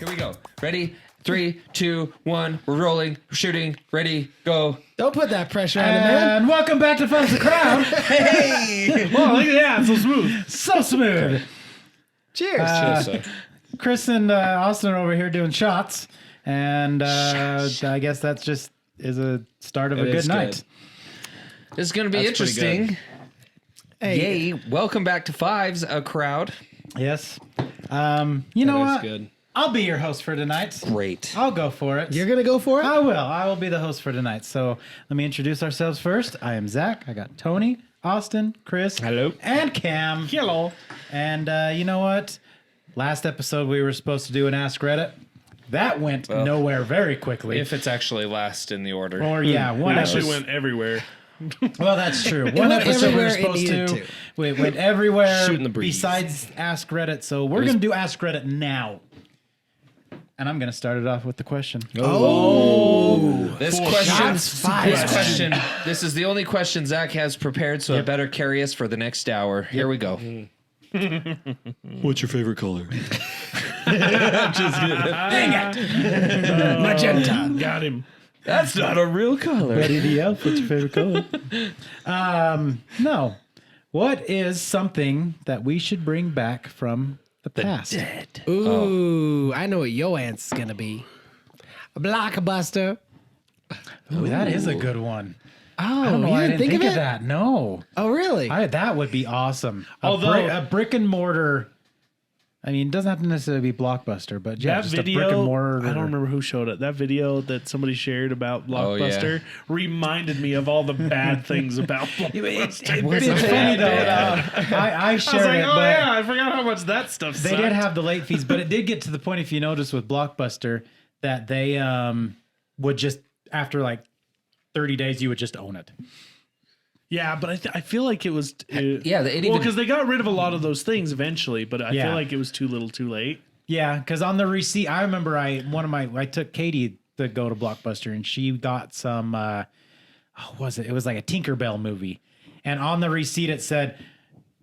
Here we go. Ready? 3, 2, 1. We're rolling. We're shooting. Ready? Go. Don't put that pressure on it, man. And welcome back to Fuzz the Crowd. Hey! Oh, look at that. So smooth. So smooth. Cheers. Chris and Austin are over here doing shots. And I guess that's just is a start of a good night. This is going to be interesting. Hey. Yay. Welcome back to Fives, a crowd. Yes. You know what? Good. I'll be your host for tonight. Great. I'll go for it. You're going to go for it? I will. I will be the host for tonight. So let me introduce ourselves first. I am Zach. I got Tony, Austin, Chris. Hello. And Cam. Hello. And you know what? Last episode we were supposed to do an Ask Reddit. That went nowhere very quickly. If it's actually last in the order. Or yeah, one actually went everywhere. Well, that's true. One episode we were everywhere it supposed needed to. to. We went everywhere Shooting the breeze. besides Ask Reddit. So we're going to do Ask Reddit now. And I'm going to start it off with the question. This question, this is the only question Zach has prepared, so it better carry us for the next hour. Here we go. What's your favorite color? Magenta. Got him. That's not a real color. Betty the Elf, what's your favorite color? No. What is something that we should bring back from the past? Dead. Ooh, I know what your answer's going to be. A Blockbuster. Ooh, that is a good one. Oh, I don't know you why I didn't didn't think of it? that. No. Oh, really? That would be awesome. Although- a brick and mortar. I mean, it doesn't have to necessarily be Blockbuster, but yeah, That just video, a brick and mortar. I don't remember who showed it. That video that somebody shared about Blockbuster reminded me of all the bad things about Blockbuster. It's funny though. I I was shared like, it, oh but yeah, I forgot how much that stuff they sucked. did have the late fees, but it did get to the point, if you notice, with Blockbuster, that they would just, after like 30 days, you would just own it. Yeah, but I feel like it was... Yeah, because they got rid of a lot of those things eventually, but I Yeah. feel like it was too little too late. Yeah, because on the receipt, I remember I took Katie to go to Blockbuster, and she got some. It was like a Tinkerbell movie, and on the receipt it said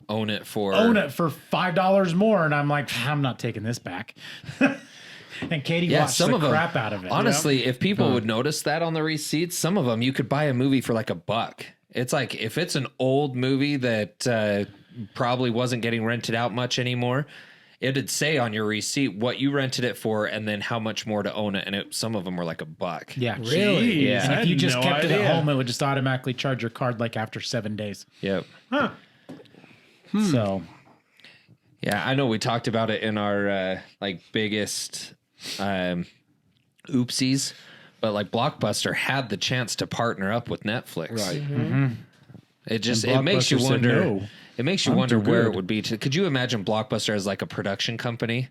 Own it for $5 more, and I'm like, I'm not taking this back. And Katie watched some the of them, crap out of it. Honestly, if people would notice that on the receipts, some of them you could buy a movie for like $1. It's like if it's an old movie that probably wasn't getting rented out much anymore, it'd say on your receipt what you rented it for and then how much more to own it. And some of them were like $1. Yeah, Really? Yeah. And I if you had just no kept it idea. at home, it would just automatically charge your card like after 7 days. Yep. Huh. So Yeah, I know we talked about it in our like biggest oopsies, but like Blockbuster had the chance to partner up with Netflix. Right. It just And it makes you Blockbuster said wonder. no. It makes you I'm wonder too where good. it would be. Could you imagine Blockbuster as like a production company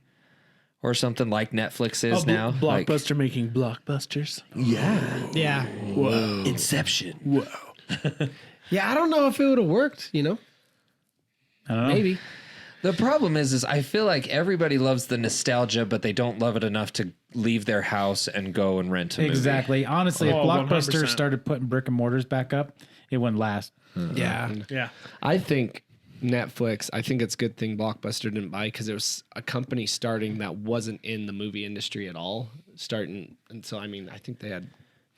or something like Netflix is now? Like Blockbuster making blockbusters. Yeah. Whoa. Inception. Whoa. Yeah, I don't know if it would have worked, I don't know. Maybe. The problem is I feel like everybody loves the nostalgia, but they don't love it enough to leave their house and go and rent a movie. Exactly. Honestly, if Oh, Blockbuster 100%. started putting brick and mortars back up, it wouldn't last. Yeah. Yeah. I think Netflix, I think it's a good thing Blockbuster didn't buy because it was a company starting that wasn't in the movie industry at all. And so, I mean, I think they had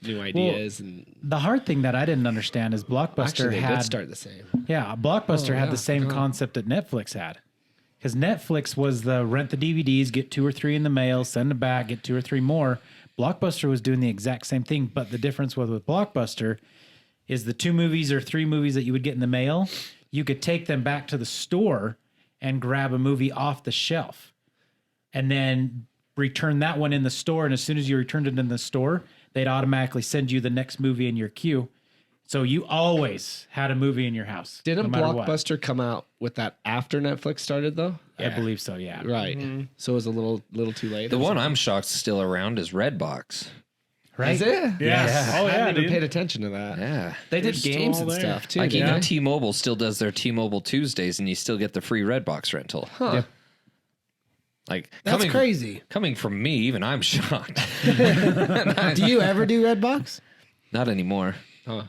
new ideas and The hard thing that I didn't understand is Blockbuster actually they had did start the same. Blockbuster had yeah, the same concept that Netflix had. Because Netflix was the rent the DVDs, get 2 or 3 in the mail, send them back, get 2 or 3 more. Blockbuster was doing the exact same thing, but the difference with Blockbuster is the 2 movies or 3 movies that you would get in the mail, you could take them back to the store and grab a movie off the shelf and then return that one in the store. And as soon as you returned it in the store, they'd automatically send you the next movie in your queue. So you always had a movie in your house. Didn't no matter what. Blockbuster come out with that after Netflix started though? I believe so, yeah. Right. So it was a little too late. The one I'm shocked is still around is Redbox. Right? Is it? Yeah. Oh I yeah, haven't even dude. paid attention to that. Yeah. They did They're still games and there. stuff too. Like didn't even they? T-Mobile still does their T-Mobile Tuesdays, and you still get the free Redbox rental. Huh. Yep. Like That's crazy. Coming from me, even I'm shocked. Do you ever do Redbox? Not anymore. Huh.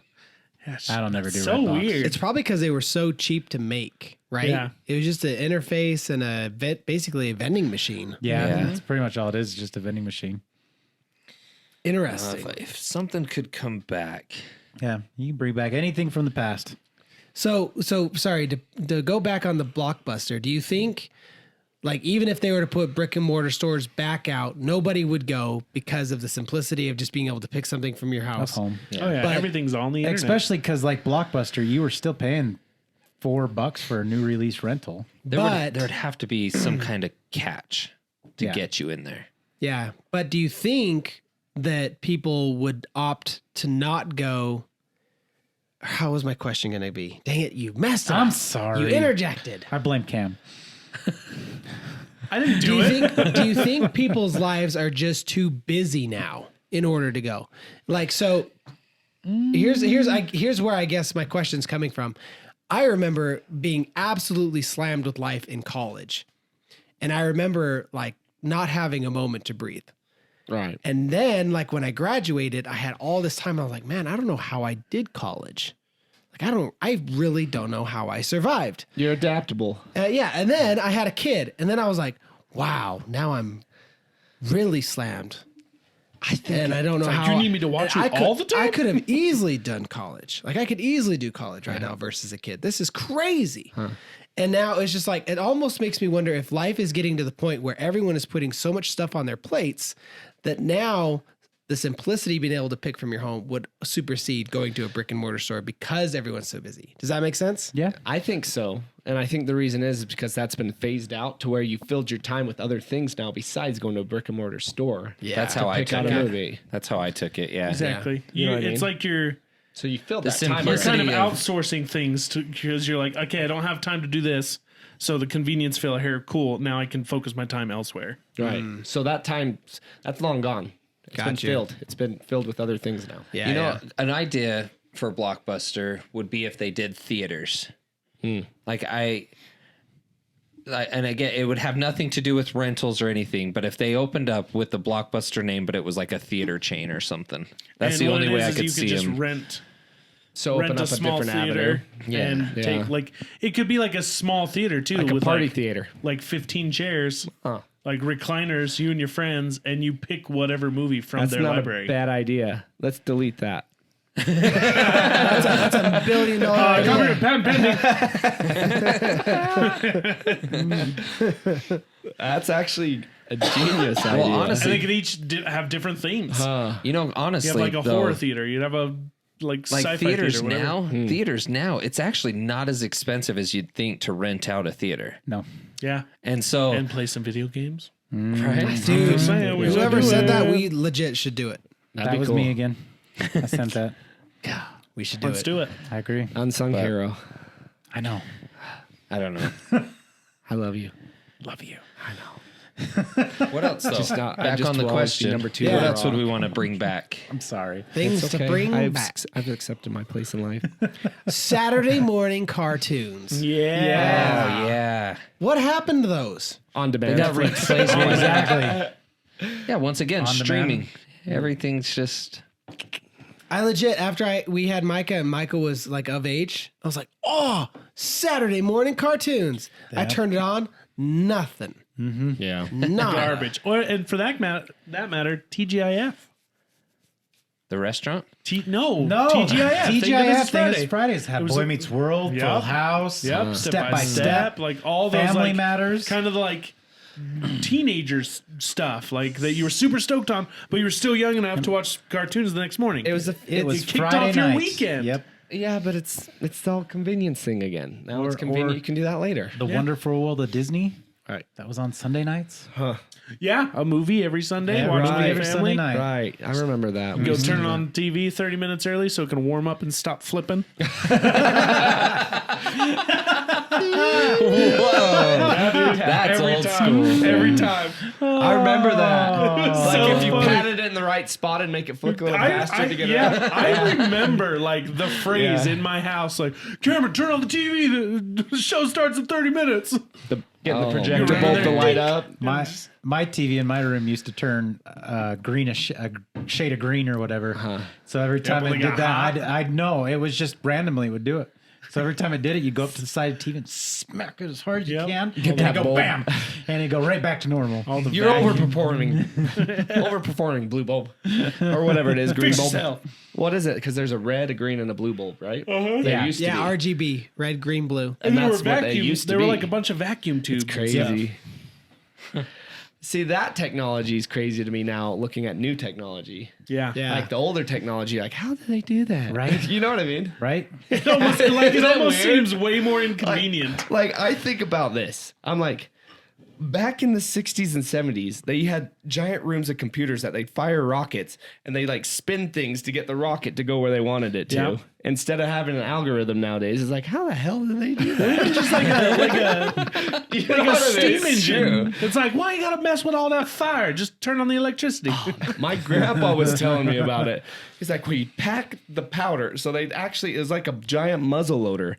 I don't never do So Redbox. weird. It's probably because they were so cheap to make, right? Yeah. It was just an interface and basically a vending machine. Yeah, that's pretty much all it is. Just a vending machine. Interesting. If something could come back. Yeah, you can bring back anything from the past. So sorry to go back on the Blockbuster. Do you think, like, even if they were to put brick and mortar stores back out, nobody would go because of the simplicity of just being able to pick something from your house? Home. Oh yeah, But- everything's on the internet. Especially because like Blockbuster, you were still paying $4 for a new release rental. But There'd have to be some kind of catch to Yeah. get you in there. yeah, but do you think that people would opt to not go? How was my question going to be? Dang it, you messed it I'm up. sorry. You interjected. I blame Cam. I didn't Do do you it. think? Do you think people's lives are just too busy now in order to go? Like, so here's where I guess my question's coming from. I remember being absolutely slammed with life in college, and I remember like not having a moment to breathe. Right. And then, like, when I graduated, I had all this time. I was like, man, I don't know how I did college. Like, I really don't know how I survived. You're adaptable. Yeah. And then I had a kid. And then I was like, wow, now I'm really slammed. And I don't know like, how. you need me to watch and you I could- all the time? I could have easily done college. Like, I could easily do college right now versus a kid. This is crazy. And now it's just like, it almost makes me wonder if life is getting to the point where everyone is putting so much stuff on their plates that now the simplicity of being able to pick from your home would supersede going to a brick and mortar store because everyone's so busy. Does that make sense? Yeah. I think so. And I think the reason is because that's been phased out to where you filled your time with other things now besides going to a brick and mortar store. Yeah. That's how I Pick took out a it. movie. That's how I took it. Yeah. Exactly. You know what I It's mean? like you're So you filled The that time. you're simplicity kind of of- outsourcing things because you're like, okay, I don't have time to do this. So the convenience filler here, cool. Now I can focus my time elsewhere. Right. So that time, that's long gone. It's been Gotcha. filled. It's been filled with other things now. Yeah. You know, an idea for Blockbuster would be if they did theaters. Like and again, it would have nothing to do with rentals or anything. But if they opened up with the Blockbuster name, but it was like a theater chain or something, that's And the what only it way is I is could you see could just them. rent So open a up a small different theater avenue. and Yeah. take like it could be like a small theater too, Like a with party like, theater. like 15 chairs, Huh. like recliners, you and your friends, and you pick whatever movie from That's their not library. a bad idea. Let's delete that. That's $1 billion idea. Come here, patent pending. That's actually a genius idea. Well, honestly, And they could each have different themes. you know, honestly, You have like a though, horror theater. You'd have a like sci-fi theaters theater, whatever. now, theaters now, it's actually not as expensive as you'd think to rent out a theater. No. Yeah, And so, and play some video games. right? Dude, Just saying, we should whoever do said it. that, we legit should do it. That'd That be was cool. me again. I sent that. We should do Let's it. do it. I agree. Unsung hero. I know. I don't know. I love you. Love you. What else though? Just not- I back just on the will always be question. number two What else overall. would we want to bring back? I'm sorry. Things It's to okay. bring I've, back. I've accepted my place in life. Saturday morning cartoons. Yeah. Oh yeah. What happened to those? On demand. Got replaced by Exactly. Yeah, once again, On demand. streaming. Everything's just I legit, after we had Micah and Micah was like of age, I was like, oh, Saturday morning cartoons. I turned it on, nothing. Yeah. Nada. Garbage. Or and for that matter, TGIF. the restaurant. No, No. TGIF. Thank Goodness It's Thing Is Fridays. Have was Boy a- Meets World, Yep. Full House, Yep, Step by Step, like all those Family like, Matters. kind of like teenagers stuff, like that you were super stoked on, but you were still young enough to watch cartoons the next morning. It was a, It was kicked Friday off your nights. weekend. Yep. yeah, but it's the whole convenience thing again. Now it's Or- convenient. or- You can do that later. The Wonderful World of Disney. Right. That was on Sunday nights. Yeah, a movie every Sunday. Yeah, watch movie with your every family. Sunday night. Right. I remember that. Go turn it on TV 30 minutes early so it can warm up and stop flipping. That's Every old time. school. Every time. I remember that. Like So if you funny. patted it in the right spot and make it flick a little faster to get it out. I remember like the phrase in my house, like, Cameron, turn on the TV. The show starts in 30 minutes. Getting the Oh, projector right bulb there. to light up. My TV in my room used to turn greenish, a shade of green or whatever. So every time when it it did got that, hot. I'd know. It was just randomly would do it. So every time it did it, you go up to the side of the TV and smack it as hard as you Yep. can. Get And that you go bulb. bam, and you go right back to normal. All the You're vacuum. overperforming blue bulb or whatever it is, green Fix bulb. yourself. What is it? Because there's a red, a green, and a blue bulb, right? Uh-huh. There Yeah. used to Yeah, be. RGB, red, green, blue. And they were that's what they vacuum. used to They were be. like a bunch of vacuum tubes. It's crazy. See, that technology is crazy to me now. Looking at new technology, Yeah. Yeah. like the older technology, like how did they do that? Right. You know what I mean? Right? It almost, like, it Is that almost weird? seems way more inconvenient. Like I think about this. I'm like, back in the 60s and 70s, they had giant rooms of computers that they'd fire rockets and they like spin things to get the rocket to go where they wanted it to. Yeah. Instead of having an algorithm nowadays, it's like, how the hell did they do that? It's just like a You know like a what I mean? steam It's engine. true. It's like, why you gotta mess with all that fire? Just turn on the electricity. My grandpa was telling me about it. He's like, we pack the powder. So they actually, it was like a giant muzzle loader.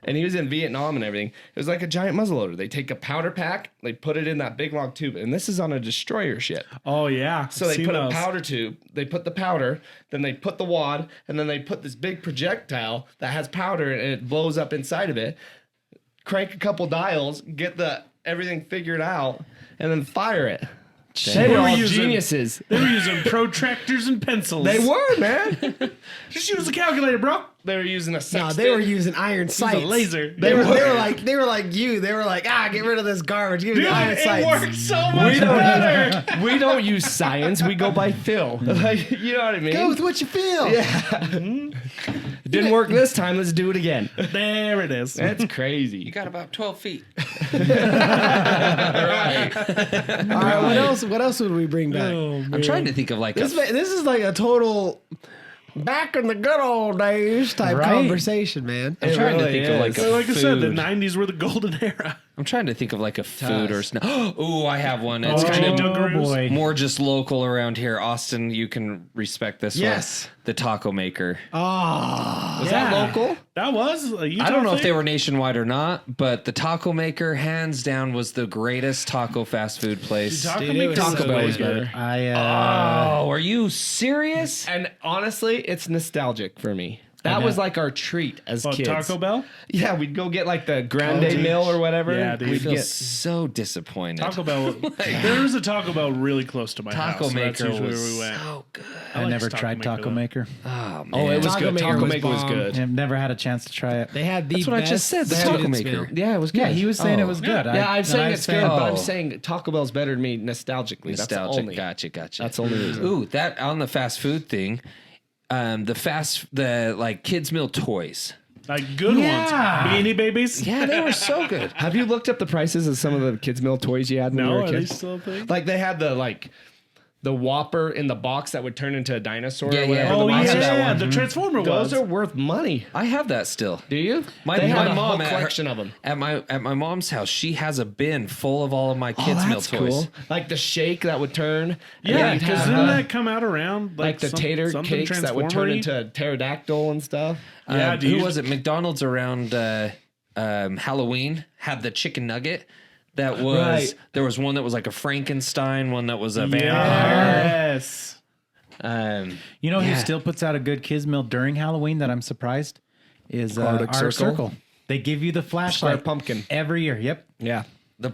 And he was in Vietnam and everything. It was like a giant muzzle loader. They take a powder pack, they put it in that big long tube. And this is on a destroyer ship. Oh yeah. So they Seen put a those. powder tube, they put the powder, then they put the wad, and then they put this big projectile that has powder and it blows up inside of it. Crank a couple dials, get the everything figured out, and then fire it. They were were all using- geniuses. They were using protractors and pencils. They were, man. Just use a calculator, bro. They were using a No, sextant. they were using iron Use sights. a laser. They were like you. They were like, get rid of this garbage. Give me Dude, the iron it sights. worked so much better. We don't use science. We go by feel. Like, you know what I mean? Go with what you feel. It didn't work this time. Let's do it again. There it is. That's You crazy. got about 12 feet. All right, what else? What else would we bring back? Oh, man. I'm trying to think of like This is like a total back in the good old days type Right? conversation, man. I'm trying to really think of like So a like I said, the food. 90s were the golden era. I'm trying to think of like a food or snack. Ooh, I have one. It's Oh, kind of Dunkaroos. boy. more just local around here. Austin, you can respect this Yes. one. The taco maker. Oh, Was that local? That was a Utah I don't know if thing. they were nationwide or not, but the taco maker, hands down, was the greatest taco fast food place. Taco Dude, it Maker was was so way good. better. Oh, are you serious? And honestly, it's nostalgic for me. That know. was like our treat as What, kids. Taco Bell? Yeah, we'd go get like the Grande dude. Meal or whatever. Yeah, dude. I We'd feel get so disappointed. Taco Bell. There was a Taco Bell really close to my Taco house. So that's Maker usually was where we went. so good. I like never Taco tried Maker, Taco though. Maker. Oh, man. Oh, it was Taco good. Maker Taco was Maker was bomb. good. I've never had a chance to try it. they had the That's what I best just said, the students Taco Maker. meal. Yeah, it was good. Yeah, he was saying it Oh. was good. Yeah, I'm saying and I it's said- good, but Oh. I'm saying Taco Bell's better to me nostalgically. That's the Nostalgic. only. Gotcha. That's the only reason. Ooh, that on the fast food thing. The like kids meal toys. Like good Yeah. ones. Beanie Babies? Yeah, they were so good. Have you looked up the prices of some of the kids' meal toys you had when you No, were a are they kid? still a thing? Like they had the Whopper in the box that would turn into a dinosaur Yeah, or yeah. whatever. Oh, the box have was. that yeah, one. the Transformer ones. Those are worth money. I have that still. Do you? My, they had my a mom whole at collection of them. At my mom's house, she has a bin full of all of my kids meal toys. Like the shake that would turn. Yeah, you'd because have, didn't that come out around like the tater something cakes that would turn Transformer-y? into a pterodactyl and stuff. Yeah, Who dude. was it? McDonald's around Halloween had the chicken nugget. That was Right. There was one that was like a Frankenstein, one that was a vampire. Yes. You know Yeah. who still puts out a good kids meal during Halloween that I'm surprised is Arctic Arctic Circle. Circle. They give you the Square flashlight pumpkin. every year. Yep. Yeah.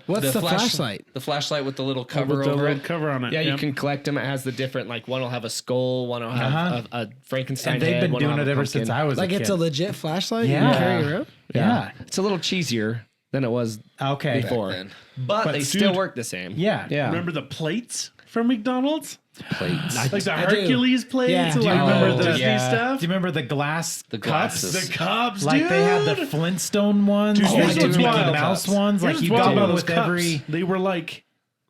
What's the flashlight? The flashlight with the little cover With the over little it. cover on it. Yeah, you Yep. can collect them. It has the different, like one will have a skull, one will have a Frankenstein And they've head, been one will doing have it a ever pumpkin. since I was Like a kid. it's a legit flashlight you Yeah. can carry around? yeah. It's a little cheesier than it was Okay. before, then. but they dude, still work the same. Yeah. Yeah. Remember the plates from McDonald's? Plates. Like the I do. Hercules plates? Yeah. and Do you like remember the- Disney yeah. stuff? Do you remember the glass The cups? glasses. The cups, Like dude. they had the Flintstone ones, Dude, like here's the what's Mickey wild. Mouse ones. Like Here's you what's got wild one about with those cups. every. They were like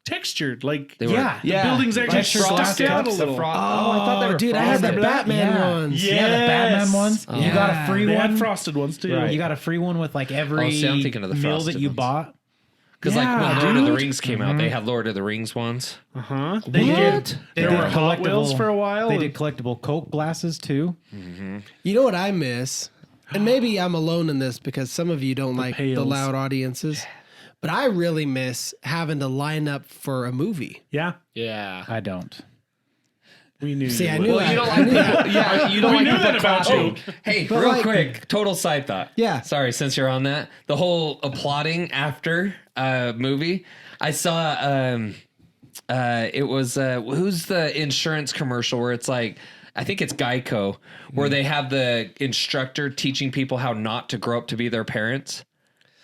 textured. Like They were- Yeah. the buildings actually Like stuck frosted out a cups, little. Oh, I thought they were dude, I had the frosted. Batman Yeah. ones. Yeah. Yeah, the Batman ones. You got a free They one. had frosted ones too. Right. You got a free one with like every Oh, see, I'm thinking of the meal frosted that you ones. bought. Because like when Yeah, Lord of the dude. Rings came out, they had Lord of the Rings ones. Uh-huh. They did. They There did were Hot Wheels collectible for a while. They and- did collectible Coke glasses too. You know what I miss? And maybe I'm alone in this because some of you don't like the pails. loud audiences. but I really miss having to line up for a movie. Yeah. Yeah. I don't. We knew See, you I would. knew Well, you don't like people. Yeah, you don't We like knew people that about clapping. you. Hey, But real like- quick, total side thought. Yeah. Sorry, since you're on that, the whole applauding after movie. I saw it was who's the insurance commercial where it's like, I think it's Geico, where they have the instructor teaching people how not to grow up to be their parents.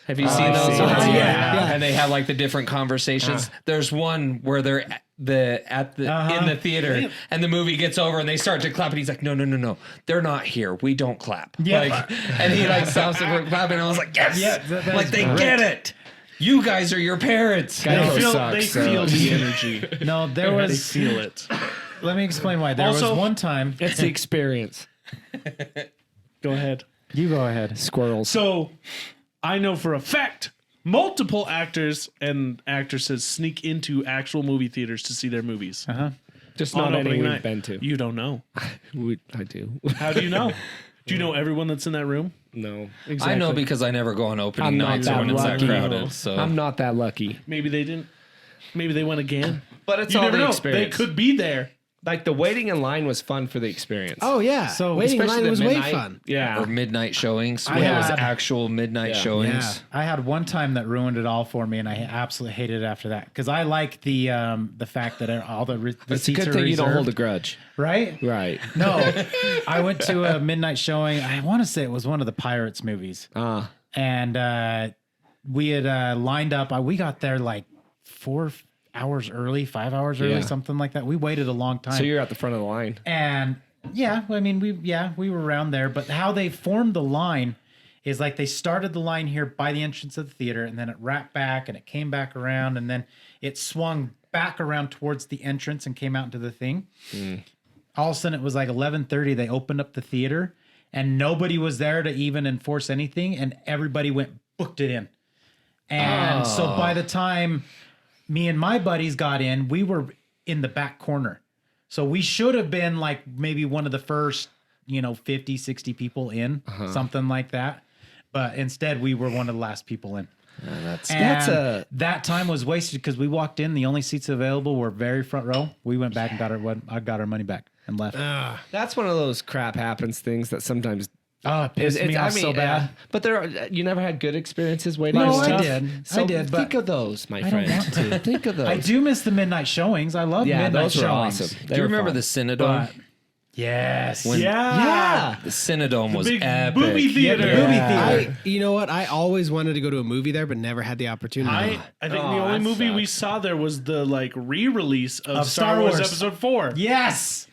Have you seen those? see. Yeah. And they have like the different conversations. There's one where they're in the theater and the movie gets over and they start to clap and he's like, no, they're not here. We don't clap. Yeah. Like, and he like stops them from clapping. And I was like, yes. Yeah, that's like they get it. You guys are your parents. They feel the energy. No, there They was. feel it. Let me explain why. There Also- was one time. It's the experience. Go ahead. You go ahead. Squirrels. So I know for a fact multiple actors and actresses sneak into actual movie theaters to see their movies. Just On not any opening we've night. been to. You don't know. I do. How do you know? Do you know everyone that's in that room? No. I know because I never go on opening I'm not nights that when it's that lucky. crowded. So I'm not that lucky. Maybe they didn't. Maybe they went again. But it's You all never the know. experience. They could be there. Like the waiting in line was fun for the experience. Oh yeah. So, waiting in especially line the was way midnight. fun. or Yeah. midnight showings. I When it was had- actual midnight Yeah. showings. Yeah. I had one time that ruined it all for me, and I absolutely hated it after that because I like the fact that all the It's a seats good are thing you don't hold a reserved, grudge. right? Right. No, I went to a midnight showing. I want to say it was one of the Pirates movies, and we had lined up. We got there like 4 hours early, 5 hours early, Yeah. something like that. We waited a long time. So you're at the front of the line. And yeah, I mean, we were around there, but how they formed the line is like they started the line here by the entrance of the theater, and then it wrapped back and it came back around, and then it swung back around towards the entrance and came out into the thing. All of a sudden, it was like 11:30. They opened up the theater, and nobody was there to even enforce anything, and everybody booked it in. And so by the time me and my buddies got in, we were in the back corner. So we should have been like maybe one of the first, 50, 60 people in, something like that. But instead, we were one of the last people in. That time was wasted because we walked in. The only seats available were very front row. We went back and got our money back and left. That's one of those crap happens things that sometimes Oh, it pissed me off so bad. But you never had good experiences waiting. No, and I stuff? did. So I did, but think of those, my I friend. don't want to. Think of those. I do miss the midnight showings. I love Yeah, midnight those were showings. awesome. Do you remember the Cinedome? But yes. Yeah. The Cinedome was Big epic. movie theater. the movie theater. You know what? I always wanted to go to a movie there, but never had the opportunity. I think the only that movie we sucks. saw there was the re-release of Star Star Wars Wars. Episode 4. Yes.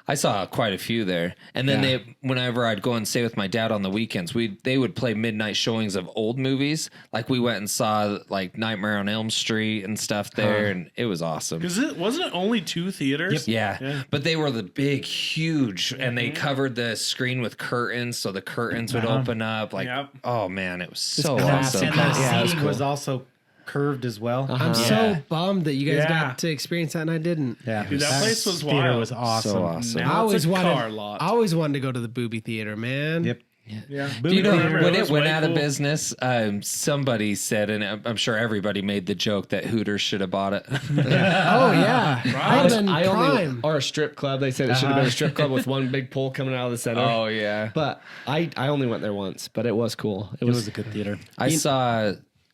I saw quite a few there. And then whenever I'd go and stay with my dad on the weekends, they would play midnight showings of old movies. Like we went and saw like Nightmare on Elm Street and stuff there, and it was awesome. Because wasn't it only 2 theaters? Yeah, but they were the big, huge, and they covered the screen with curtains, so the curtains would open up. Like, oh man, it was so awesome. And the seating was also curved as well. I'm so bummed that you guys Yeah. got to experience that and I didn't. Yeah, Dude, that place was theater wild. was awesome. So awesome. Now it's a car lot. I always wanted to go to the booby theater, man. Yep. Yeah. Do you know Remember, when was it went way out of cool. business? Somebody said, and I'm sure everybody made the joke that Hooters should have bought it. Oh yeah, I've been prime. or a strip club. They said it should have been a strip club with one big pole coming out of the center. Oh yeah, But I only went there once, but it was cool. It was a good theater.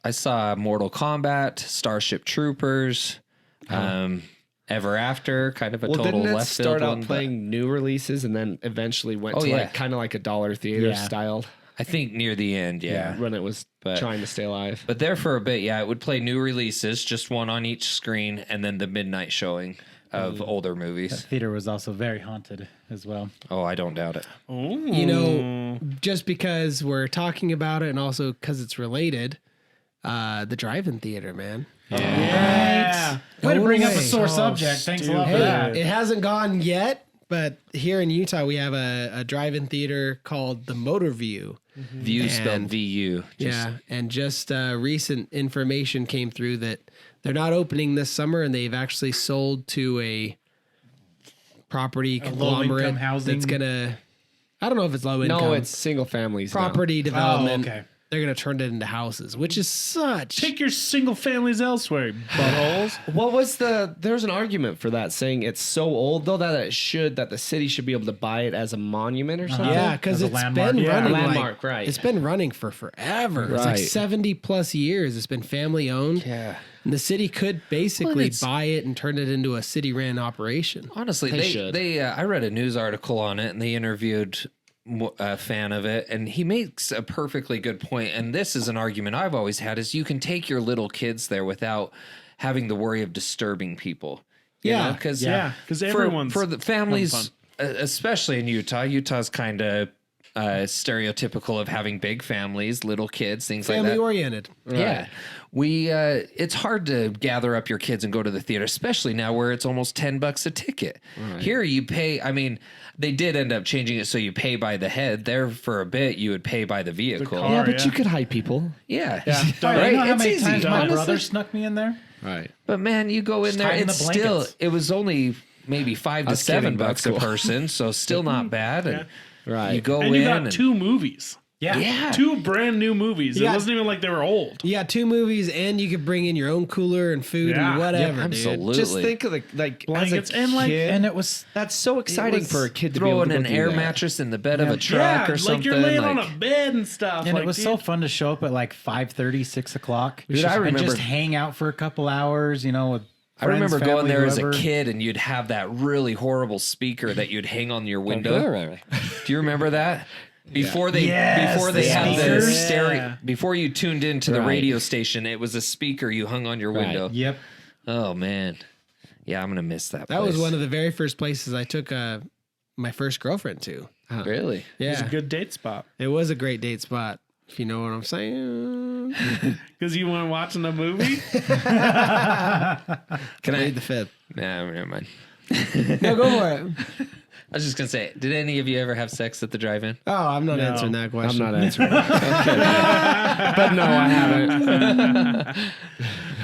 I saw Mortal Kombat, Starship Troopers, Ever After, kind of a Well, total didn't it left start field out one. But playing new releases and then eventually went Oh, to yeah. like kind of like a dollar theater Yeah. style I think near the end, yeah. when it was But- trying to stay alive? But there for a bit, yeah, it would play new releases, just one on each screen, and then the midnight showing of older movies. Theater was also very haunted as well. Oh, I don't doubt it. You know, just because we're talking about it and also because it's related, the drive-in theater, man. Yeah. Way to bring up a way. sore Oh, subject. Thanks a lot for Hey, that. it hasn't gone yet, but here in Utah, we have a drive-in theater called the Motor View. View spelled VU. Yeah, and just recent information came through that they're not opening this summer, and they've actually sold to a property conglomerate low-income housing? that's gonna. I don't know if it's low income. No, it's single families. now. property development. Oh, okay. they're going to turn it into houses, which is such. Take your single families elsewhere, buttholes. What was there's an argument for that, saying it's so old though that the city should be able to buy it as a monument or something. Yeah, because As a it's landmark. been Yeah. running Landmark, right. It's been running for forever. It's like Right. 70 plus years. It's been family owned. Yeah. And the city could basically it's- buy it and turn it into a city ran operation. Honestly, They should. I read a news article on it, and they interviewed a fan of it, and he makes a perfectly good point. And this is an argument I've always had: is you can take your little kids there without having the worry of disturbing people. Yeah. because Yeah, 'cause everyone's for the families, having especially in Utah. Utah's kind of stereotypical of having big families, little kids, things like Family that. oriented. Yeah. It's hard to gather up your kids and go to the theater, especially now where it's almost $10 a ticket. Here you pay, I mean, they did end up changing it so you pay by the head. There for a bit, you would pay by the vehicle. car. Yeah, but yeah. you could hide people. Yeah. Right, you know how It's many easy. times my honestly. brother snuck me in there? Right. But man, you go in there, hide in it's the still, blankets. it was only maybe $5 to was kidding, $7 that's a cool. person. So still not bad. And Right. you go And in you got and 2 movies. yeah. 2 brand new movies. It Yeah. wasn't even like they were old. You got 2 movies, and you could bring in your own cooler and food Yeah. and whatever. dude. Absolutely. Just think of like Blankets as a and, like- kid, And it was that's so exciting was for a kid to be able throwing to go an do air that. mattress in the bed of a Yeah. truck or something. like you're laying on like- a bed and stuff. and like, it was dude, so fun to show up at like 5:30, 6 o'clock. Dude, I and remember- just hang out for a couple hours, with I remember friends, going family, there as a whoever. kid, and you'd have that really horrible speaker that you'd hang on your window. Right. Do you remember that? Before they Yes, before they the had the speakers. stereo, Yeah. before you tuned into the Right. radio station, it was a speaker you hung on your Right. window. Yep. Oh man, yeah, I'm gonna miss that. That was place. one of the very first places I took my first girlfriend to. Really. Yeah. It was a good date spot. It was a great date spot, if you know what I'm saying. Because you weren't watching a movie? Can I? Read the 5th. Nah, never mind. No, go for it. I was just gonna say, did any of you ever have sex at the drive-in? Oh, I'm not No. answering that I'm question. not answering. But no, I haven't.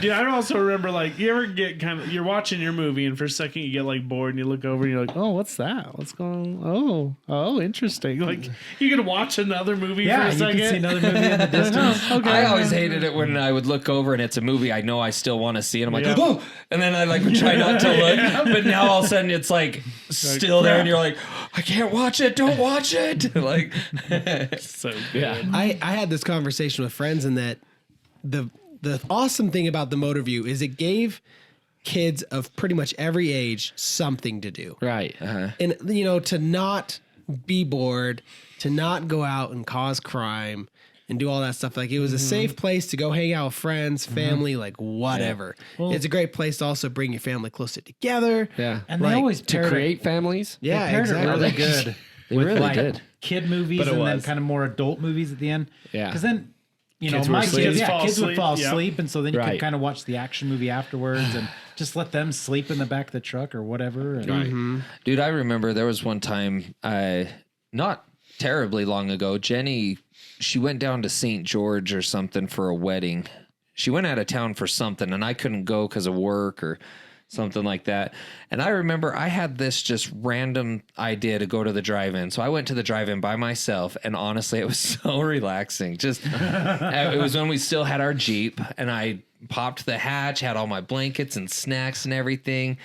Dude, I also remember, like, you ever get you're watching your movie and for a second you get, like, bored and you look over and you're like, oh, what's that? What's going on? Oh, interesting. Like, you could watch another movie for Yeah, a you second. can see another movie in the distance. Okay. I always hated it when I would look over and it's a movie I know I still want to see, and I'm like, Yeah. oh, and then I like would try not to look, but now all of a sudden it's like still there, and you're like, I can't watch it, don't watch it, like, So good. Yeah. I had this conversation with friends, and that the awesome thing about the motor view is it gave kids of pretty much every age something to do. Right. And to not be bored, to not go out and cause crime and do all that stuff. Like, it was a safe place to go hang out with friends, family, like whatever. It's a great place to also bring your family closer together. Yeah. And they Like, always To paired create families. They Yeah, paired exactly. it really good. They with really like did. kid movies But it and then was. kind of more adult movies at the end. Yeah. Because then, Kids were my asleep. kids, Fall kids would asleep, fall yep. asleep, and so then you Right. could kind of watch the action movie afterwards and just let them sleep in the back of the truck or whatever. And Right. dude, I remember there was one time, not terribly long ago, Jenny, she went down to St. George or something for a wedding. She went out of town for something, and I couldn't go because of work or something like that. And I remember I had this just random idea to go to the drive-in. So I went to the drive-in by myself, and honestly, it was so relaxing. Just it was when we still had our Jeep, and I popped the hatch, had all my blankets and snacks and everything.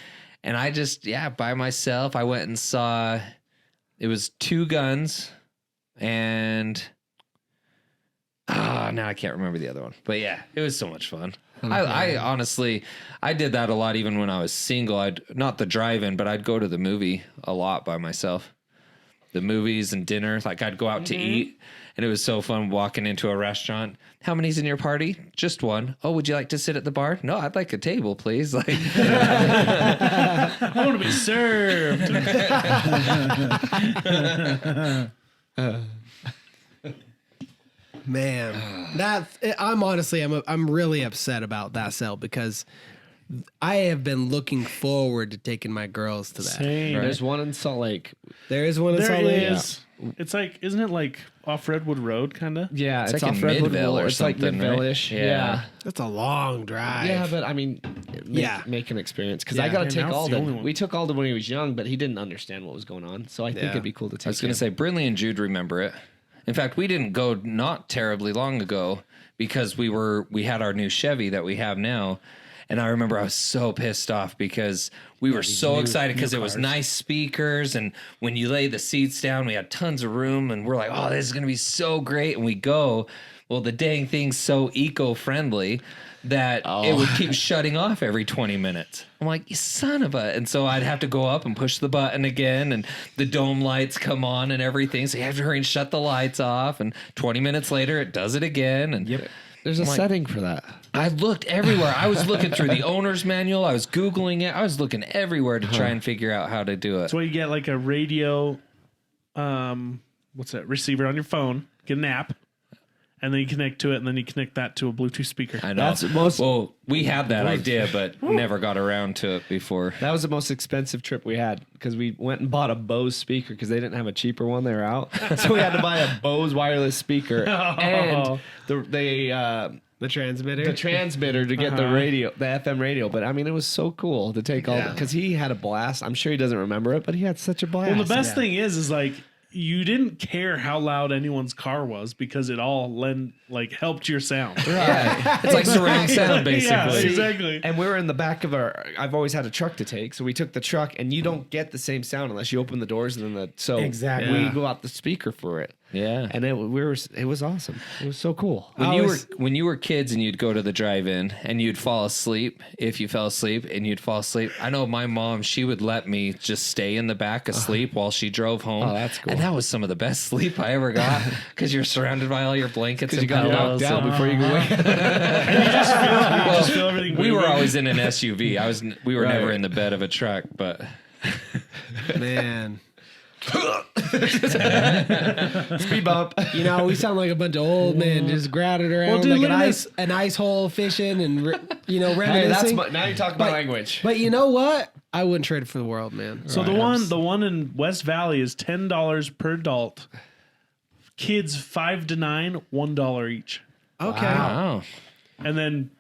And I just, by myself, I went and saw, it was Two Guns and now I can't remember the other one. But yeah, it was so much fun. I honestly, I did that a lot even when I was single. I'd not the drive-in, but I'd go to the movie a lot by myself. The movies and dinner, like I'd go out to eat, and it was so fun walking into a restaurant. How many's in your party? Just one. Oh, would you like to sit at the bar? No, I'd like a table, please. Like, I want to be served. Man, I'm really upset about that sale because I have been looking forward to taking my girls to that. Same. There's one in Salt Lake. There is one in There Salt Lake. is. It's like, isn't it like off Redwood Road, kind of? Yeah, It's it's, like off in Redwood Midvale Road. or It's like something, right? Midvale-ish. Yeah. That's a long drive. Yeah, but I mean, Yeah. make an experience because Yeah. I got to And take now it's the Alden. only one. We took Alden when he was young, but he didn't understand what was going on. So I think Yeah. it'd be cool to take. I was going to him. say, Brinley and Jude remember it. In fact, we didn't go not terribly long ago because we had our new Chevy that we have now. And I remember I was so pissed off because we were so excited because it was nice speakers. And when you lay the seats down, we had tons of room. And we're like, oh, this is going to be so great. And we go, well, the dang thing's so eco-friendly that it would keep shutting off every 20 minutes. I'm like, you son of a... And so I'd have to go up and push the button again, and the dome lights come on and everything. So you have to hurry and shut the lights off. And 20 minutes later, it does it again. And There's a setting for that. I looked everywhere. I was looking through the owner's manual. I was Googling it. I was looking everywhere to try and figure out how to do it. That's why you get like a radio, receiver on your phone, get an app, and then you connect to it, and then you connect that to a Bluetooth speaker. I know. Well, we had that idea, but never got around to it before. That was the most expensive trip we had because we went and bought a Bose speaker because they didn't have a cheaper one. They were out. So we had to buy a Bose wireless speaker and The transmitter to get the radio, the FM radio. But I mean, it was so cool to take all because he had a blast. I'm sure he doesn't remember it, but he had such a blast. Well, the best thing is like you didn't care how loud anyone's car was because it all helped your sound. Yeah, it's like surround sound basically. Yeah, exactly. And we were in the back of I've always had a truck to take, so we took the truck, and you don't get the same sound unless you open the doors and then we go out the speaker for it. Yeah, and it was awesome. It was so cool. When you were kids and you'd go to the drive-in and you'd fall asleep, if you fell asleep and you'd fall asleep, I know my mom, she would let me just stay in the back asleep while she drove home. Oh, that's cool. And that was some of the best sleep I ever got because you're surrounded by all your blankets and you got knocked pillows. out before you go wake up. You just feel everything. We were always in an SUV. We were never in the bed of a truck, but man. Speed bump. You know, we sound like a bunch of old men just crowded around dude, like an ice hole fishing and reminiscing. Now you're talking my language. But you know what? I wouldn't trade it for the world, man. So the one in West Valley is $10 per adult. Kids 5 to 9, $1 each. Okay. wow. And then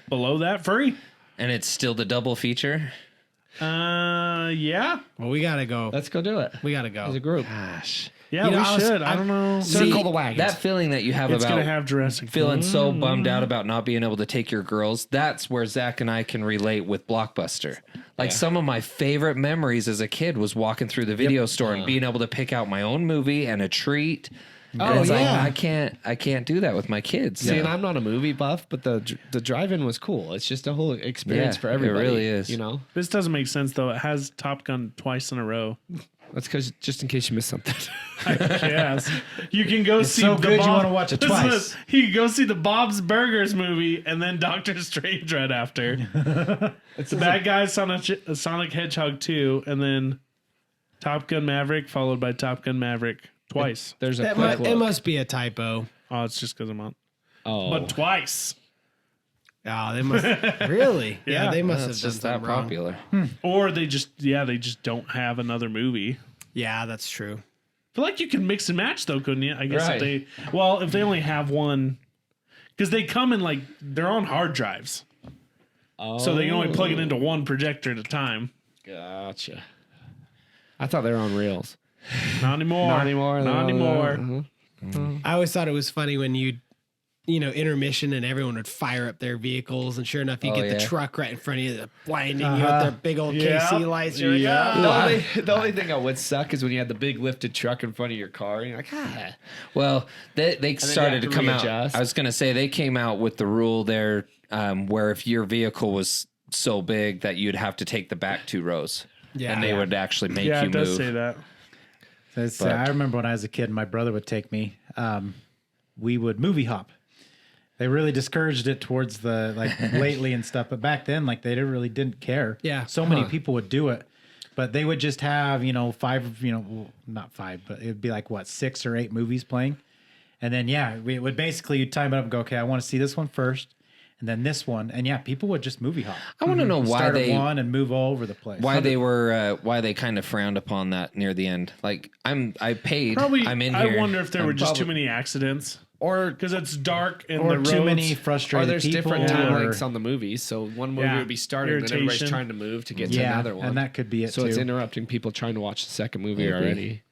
below that, free. And it's still the double feature. Yeah. Well, we gotta go. Let's go do it We gotta go. as a group. Gosh. Yeah, You know, we should. I don't know. Circle the wagons. That feeling that you have It's about going to have Jurassic feeling so bummed out about not being able to take your girls, that's where Zach and I can relate with Blockbuster. Like some of my favorite memories as a kid was walking through the video store and being able to pick out my own movie and a treat. And it's like I can't do that with my kids. See, and I'm not a movie buff, but the drive-in was cool. It's just a whole experience for everybody. It really is. You know, This doesn't make sense, though. It has Top Gun twice in a row. that's because just in case you missed something. Yes. You can go see so the good you Bob- wanna watch it Listen to twice. this. You can go see the Bob's Burgers movie and then Doctor Strange right after. It's the bad guys, Sonic Hedgehog 2, and then Top Gun Maverick, followed by Top Gun Maverick twice. There's a That quick it look. must be a typo. Oh, it's just because I'm on. Oh, But twice. Oh, they must really. Yeah. They must It's have just done that something wrong. popular. Or they just don't have another movie. Yeah, that's true. I feel like you can mix and match though, couldn't you? I guess Right. if they only have one, because they come in they're on hard drives, so they can only plug it into one projector at a time. Gotcha. I thought they were on rails. Not anymore. Not anymore. Not anymore. I always thought it was funny when intermission and everyone would fire up their vehicles, and sure enough, you get the truck right in front of you, blinding you with their big old KC lights. You're like, "Ah." The only thing that would suck is when you had the big lifted truck in front of your car, and you're like, Well, they started to have to come out. readjust. I was going to say they came out with the rule there where if your vehicle was so big that you'd have to take the back 2 rows. Yeah. And they would actually make Yeah, you it does move. say that. I remember when I was a kid, my brother would take me. We would movie hop. They really discouraged it towards the lately and stuff, but back then, they really didn't care. Yeah. so many people would do it, but they would just have 5, not 5, but it'd be 6 or 8 movies playing, and then it would basically you'd time it up and go, okay, I want to see this one first, and then this one, and people would just movie hop. I want to know why Start at they one and move all over the place. why they kind of frowned upon that near the end. I paid. Probably. I'm in here. I wonder if there were just too many accidents, or because it's dark and or the roads. too many frustrated or there's people, different time or- lengths on the movies. So one movie Yeah. would be starting, and then everybody's Irritation. trying to move to get to Yeah, another one, and that could be it So too. it's interrupting people trying to watch the second movie already.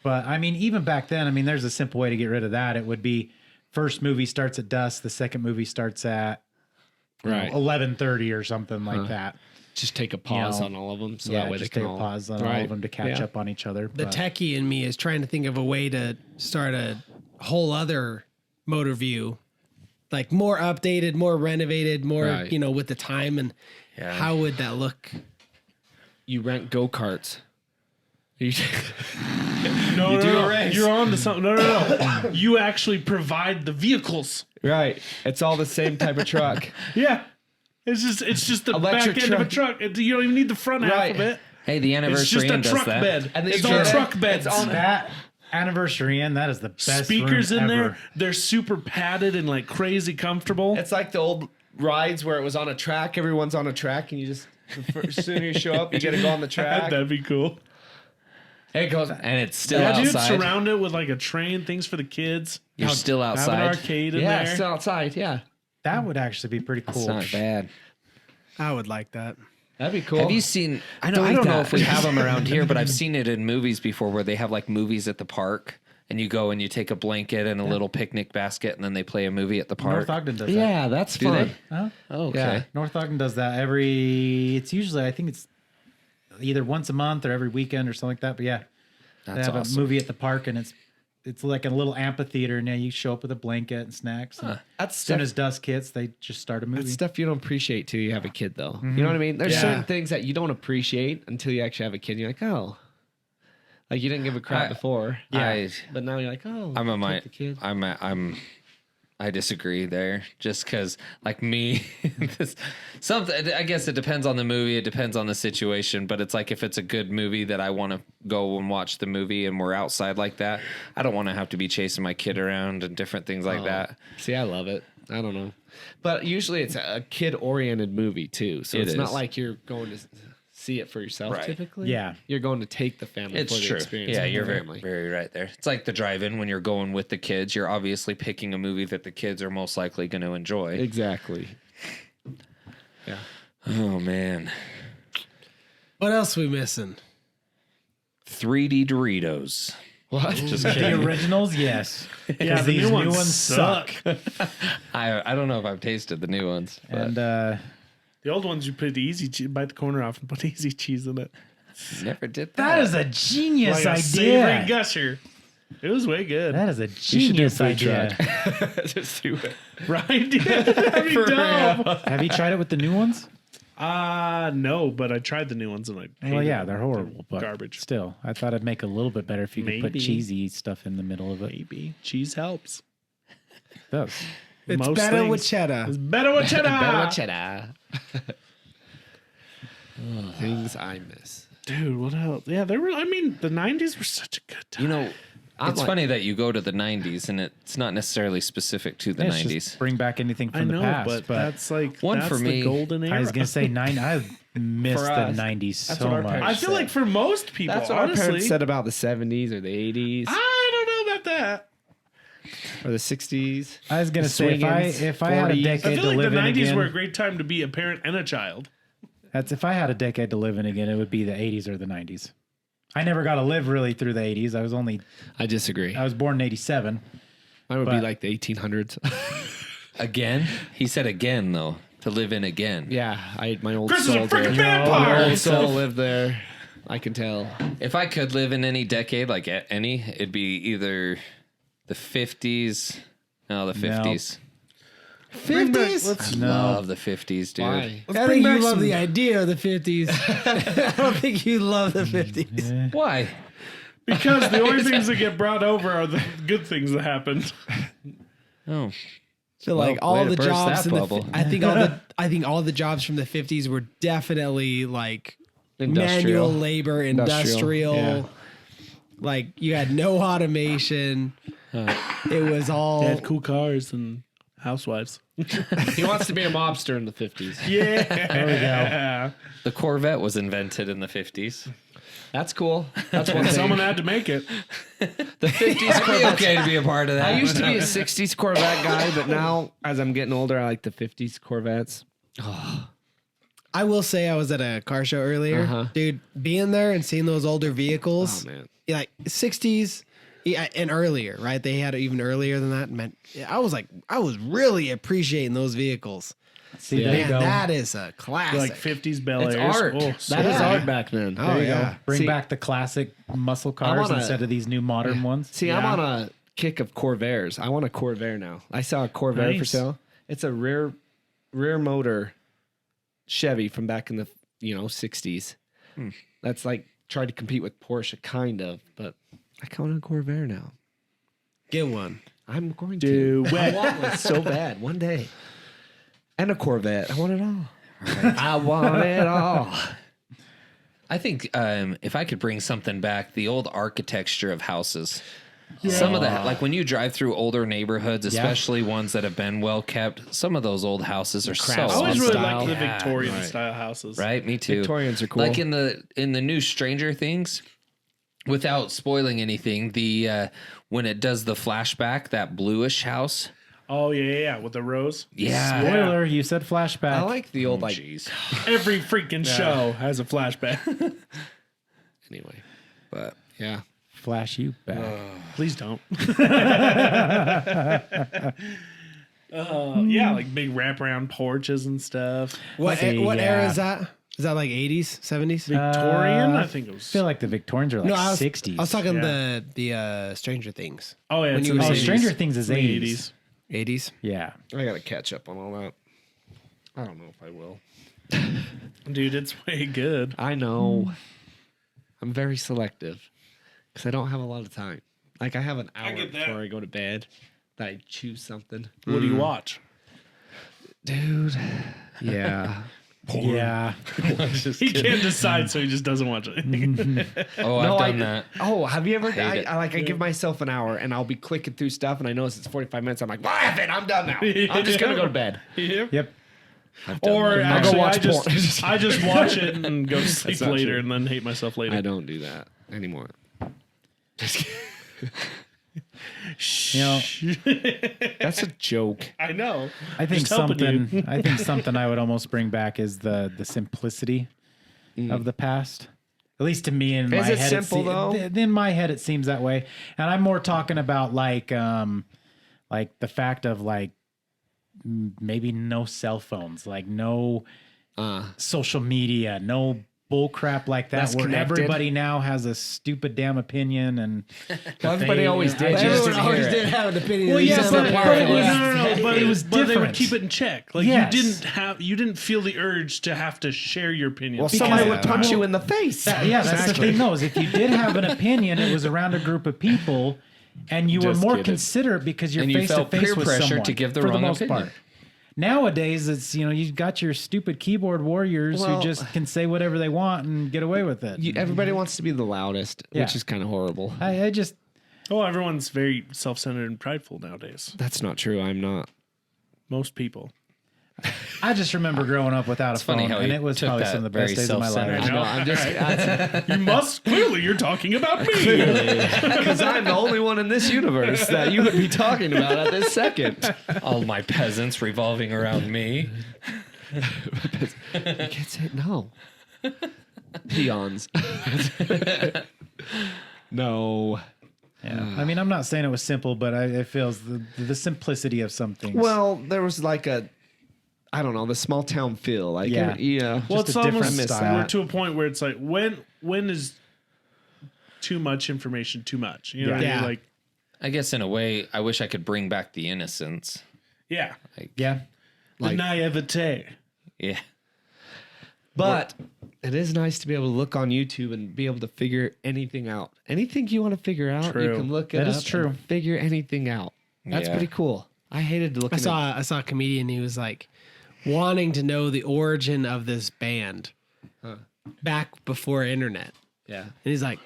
But I mean, even back then, I mean, there's a simple way to get rid of that. It would be first movie starts at dusk, the second movie starts at Right. 11:30 or something like that. Just take a pause know, on all of them, so Yeah, that way just they take can a all pause on all of them to catch up on each other. The but- techie in me is trying to think of a way to start a whole other motor view, like more updated, more renovated, more Right. with the time and how would that look? You rent go-karts. You No, do no, a race. You're on to something. No. You actually provide the vehicles. right. It's all the same type of truck. Yeah. It's just the Electric back end of a truck. You don't even need the front half Right. of it. Hey, the It's anniversary just a Inn does truck that. bed. And It's they all do truck it. beds. It's on that anniversary Inn, that is the best Speakers room in ever. there. They're super padded and like crazy comfortable. It's like the old rides where it was on a track. Everyone's on a track, and you just as soon as you show up, you got to go on the track. That'd be cool. It goes. And it's still Yeah, dude, outside. surround it with like a train, things for the kids. You're still Have an outside. arcade in Yeah, there. still outside. Yeah, That would actually be pretty cool. It's not bad. I would like that. that'd be cool. Have you seen? I don't know if we have them around here, but I've seen it in movies before where they have like movies at the park, and you go and you take a blanket and a little picnic basket, and then they play a movie at the park. North Ogden does that. Yeah, that's Do fun. they? Huh? Oh, okay. Yeah. North Ogden does that it's usually, I think it's either once a month or every weekend or something like that. But yeah, they That's have awesome. a movie at the park and it's like a little amphitheater. And yeah, you show up with a blanket and snacks. And That's as soon stuff, as dusk hits, they just start a movie. that's stuff you don't appreciate till you have a kid, though. You know what I mean? There's Yeah. certain things that you don't appreciate until you actually have a kid. And you're like, oh, like you didn't give a crap before. I, But now you're like, oh, I'm a take my, the kid. I disagree there. Just because, like me, something. I guess it depends on the movie. It depends on the situation. But it's like if it's a good movie that I want to go and watch the movie, and we're outside like that, I don't want to have to be chasing my kid around and different things like that. See, I love it. I don't know. But usually it's a kid-oriented movie, too. So It it's is. not like you're going to see it for yourself, Right. typically. Yeah. You're going to take the family It's for the true. experience. Yeah, with you're the very, family. very right there. It's like the drive-in when you're going with the kids. You're obviously picking a movie that the kids are most likely going to enjoy. Exactly. Yeah. Oh man, What else we missing? 3D Doritos. What? Just The kidding. originals, yes. Yeah, the These new new ones ones suck. I don't know if I've tasted the new ones. But And The old ones, you put the easy cheese, bite the corner off and put easy cheese in it. never did that. that is a genius Like a savory idea. gusher. It was way good. That is a should do a genius food idea. Just do it. Right? That'd be dope. Have you tried it with the new ones? No, but I tried the new ones and I Well, hated yeah, them. they're horrible, but Garbage. still, I thought it'd make it a little bit better if you could put Maybe. cheesy stuff in the middle of it. Maybe. Cheese helps. It does. It's Most better with things. cheddar. It's better with cheddar. Better with cheddar. Things I miss. Dude, what else? Yeah, they were, I mean, the 90s were such a good time. You know, it's like- funny that you go to the 90s and it's not necessarily specific to the It's 90s. just bring back anything I from know, the past. but But that's like One that's for me, the golden era. I was gonna say I miss For the us, '90s that's so what our much. parents I feel like for most people, That's what our honestly, parents said about the 70s or the 80s I don't know about that. or the 60s. I was gonna the say swingins, if I had a 40s. I decade feel to like live the in 90s again, were a great time to be a parent and a child. that's if I had a decade to live in again, it would be the '80s or the '90s. I never got to live really through the '80s. I disagree. I was born in '87. Mine would be but- like the 1800s. Again? He said again, though, to live in again. Yeah, my old Chris is soul a freaking did. vampire! My old soul lived there. I can tell. If I could live in any decade, like any, it'd be either the 50s. No, the 50s. 50s? No, Love the 50s, dude. Why? I think you love the idea of the 50s. I don't think you love the 50s. Why? Because the only things that get brought over are the good things that happened. Oh, So like Well, way all to the burst jobs that in the bubble. I think all the jobs from the 50s were definitely like manual labor, industrial. Yeah. Like you had no automation. It was all They had cool cars and housewives. He wants to be a mobster in the 50s. Yeah. There we go. the Corvette was invented in the 50s. That's cool. That's one thing. Someone had to make it. The 50s I'd be Corvette. okay to be a part of that. I used to be a 60s Corvette guy, but now as I'm getting older, I like the 50s Corvettes. I I will say I was at a car show earlier, dude. Being there and seeing those older vehicles, man. like 60s and earlier, right? They had it even earlier than that. Man, I was really appreciating those vehicles. See, there you Man, go. that is a classic. Like 50s Bel It's Airs. art. Oh, so That is yeah. art back then. Oh, There you yeah. go. Bring See- back the classic muscle cars wanna- instead of these new modern ones. See, I'm on a kick of Corvairs. I want a Corvair now. I saw a Corvair for Nice. sale. It's a rear motor Chevy from back in the 60s. That's like tried to compete with Porsche, kind of, but I want a Corvair now. Get one. I'm going Do to. I it. want one so bad one day. And a Corvette. I want it all. I want it all. I think if I could bring something back, the old architecture of houses. Some of that, like when you drive through older neighborhoods, especially ones that have been well kept, some of those old houses are so I always really style. liked the Yeah, Victorian style houses. right. Me too. Victorians are cool. Like in the new Stranger Things, without spoiling anything, the when it does the flashback, that bluish house. Oh yeah, with the rose. Yeah. Spoiler, you said flashback. I like the old Every freaking show has a flashback. anyway. But yeah. Flash you back. Please don't. Yeah, like big wraparound porches and stuff. What See, what era yeah. is that? Is that like 80s, 70s? Victorian, I think it was. I feel like the Victorians are like No, I was 60s. I was talking Yeah. the Stranger Things. Oh yeah, when it's you in were the saying- 80s. Stranger Things is In the 80s. 80s. Yeah. I got to catch up on all that. I don't know if I will. Dude, it's way good. I know. I'm very selective because I don't have a lot of time. Like I have an hour get that. before I go to bed that I choose something. What do you watch? Dude. Yeah. Yeah. He can't decide, so he just doesn't watch anything. Oh, No, I've done that. Oh, have you ever? Hate it. I give myself an hour and I'll be clicking through stuff and I notice it's 45 minutes. I'm like, well, F it, I'm done now. I'm just gonna go to bed. Yep. Or I'll actually, go watch I just watch it and go to sleep not later true. and then hate myself later. I don't do that anymore. You know, That's a joke. I know. I think Just helping something. I think something I would almost bring back is the simplicity of the past. At least to me, in my Is it head, simple, though? In my head, it seems that way. And I'm more talking about like the fact of like maybe no cell phones, like no social media, no bull crap like that, Less where connected. everybody now has a stupid damn opinion and Everybody always did. I You just just didn't always hear did it. have an opinion. Well, These yeah, are but the it powerful was- ones. But It was but they would different. keep it in check. Like Yes. you didn't feel the urge to have to share your opinion. Well, somebody would punch you in the face. Yeah, that's the thing. Though, is if you did have an opinion, it was around a group of people, and you were Just more kidding. considerate because you're And you face to felt face peer with pressure someone to give the for wrong the most opinion. part. Nowadays, it's you've got your stupid keyboard warriors Well- who just can say whatever they want and get away with it. Everybody wants to be the loudest, Yeah. which is kind of horrible. I just Oh, everyone's very self-centered and prideful nowadays. That's not true. I'm not. Most people. I just remember growing up without a funny phone, how and he it was took probably that some of the very best days of my self-centered. life. I know. I'm just You must clearly you're talking about me. because I'm the only one in this universe that you would be talking about at this second. All my peasants revolving around me. You can't say no. Peons. No. Yeah. I mean, I'm not saying it was simple, but it feels the simplicity of some things. Well, there was like I don't know, the small town feel. Like, Yeah. yeah. Well, Just it's a different almost style. we're to a point where it's like when is too much information too much? You know what I Yeah. mean? Like, I guess in a way, I wish I could bring back the innocence. yeah, yeah. the naivete. Yeah. But it is nice to be able to look on YouTube and be able to figure anything out. Anything you want to figure out, you True. can look it That up is true. and figure anything out. That's Yeah. pretty cool. I hated looking I saw a comedian. He was like wanting to know the origin of this band back before internet. Yeah. And he's like,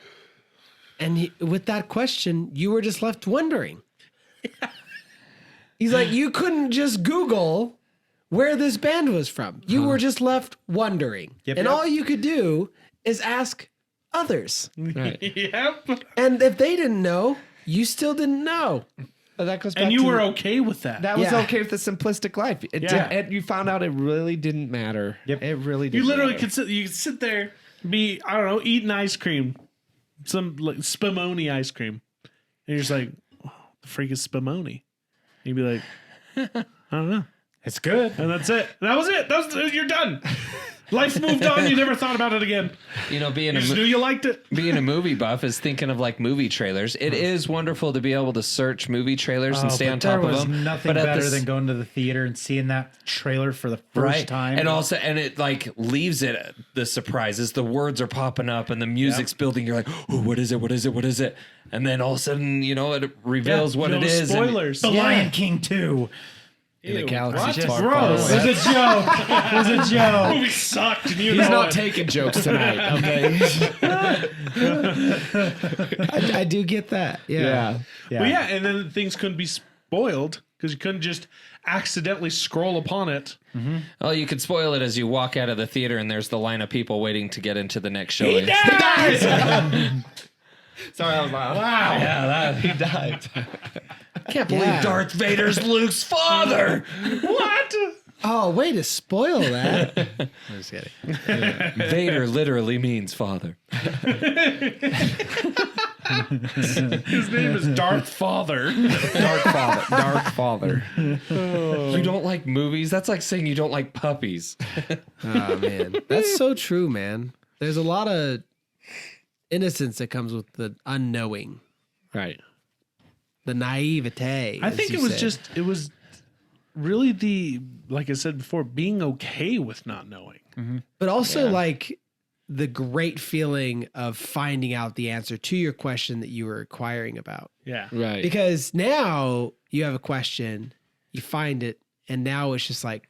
with that question, you were just left wondering. He's like, you couldn't just Google where this band was from. You were just left wondering. Yep. And Yep. all you could do is ask others. Right. Yep. And if they didn't know, you still didn't know. That goes back And you to were okay with that. That was Yeah. okay with the simplistic life. You found out it really didn't matter. Yep. It really didn't You literally matter. could sit there, I don't know, eating ice cream, some like Spumoni ice cream, and you're just like, oh, the freak is Spumoni. You'd be like, I don't know, It's good. and that's it. That was it. You're done. Life moved on. You never thought about it again. You know, You just knew you liked it. being a movie buff is thinking of like movie trailers. It is wonderful to be able to search movie trailers and stay on top there of was them. nothing at better this- than going to the theater and seeing that trailer for the first time. And also, and it like leaves it the surprises. The words are popping up and the music's building. You're like, oh, what is it? What is it? What is it? And then all of a sudden, you know, it reveals what No it is. and- spoilers. The Lion King 2. In a Ew, galaxy what? far, Gross. far It away. was a joke. It was a joke. Movie sucked, and you He's know not it. taking jokes tonight. Okay. I do get that. Yeah. But yeah, and then things couldn't be spoiled because you couldn't just accidentally scroll upon it. Oh, you could spoil it as you walk out of the theater and there's the line of people waiting to get into the next show. Sorry, I was like, wow. Yeah, he died. I can't believe Yeah. Darth Vader's Luke's father. What? Oh, way to spoil that. I'm just kidding. Vader literally means father. His name is Darth Father. Dark Father. You don't like movies? That's like saying you don't like puppies. Oh man, that's so true, man. There's a lot of innocence that comes with the unknowing, Right. the naivete. I as think you it was said. just, it was really like I said before, being okay with not knowing. but also like the great feeling of finding out the answer to your question that you were inquiring about. Yeah. Right. Because now you have a question, you find it, and now it's just like,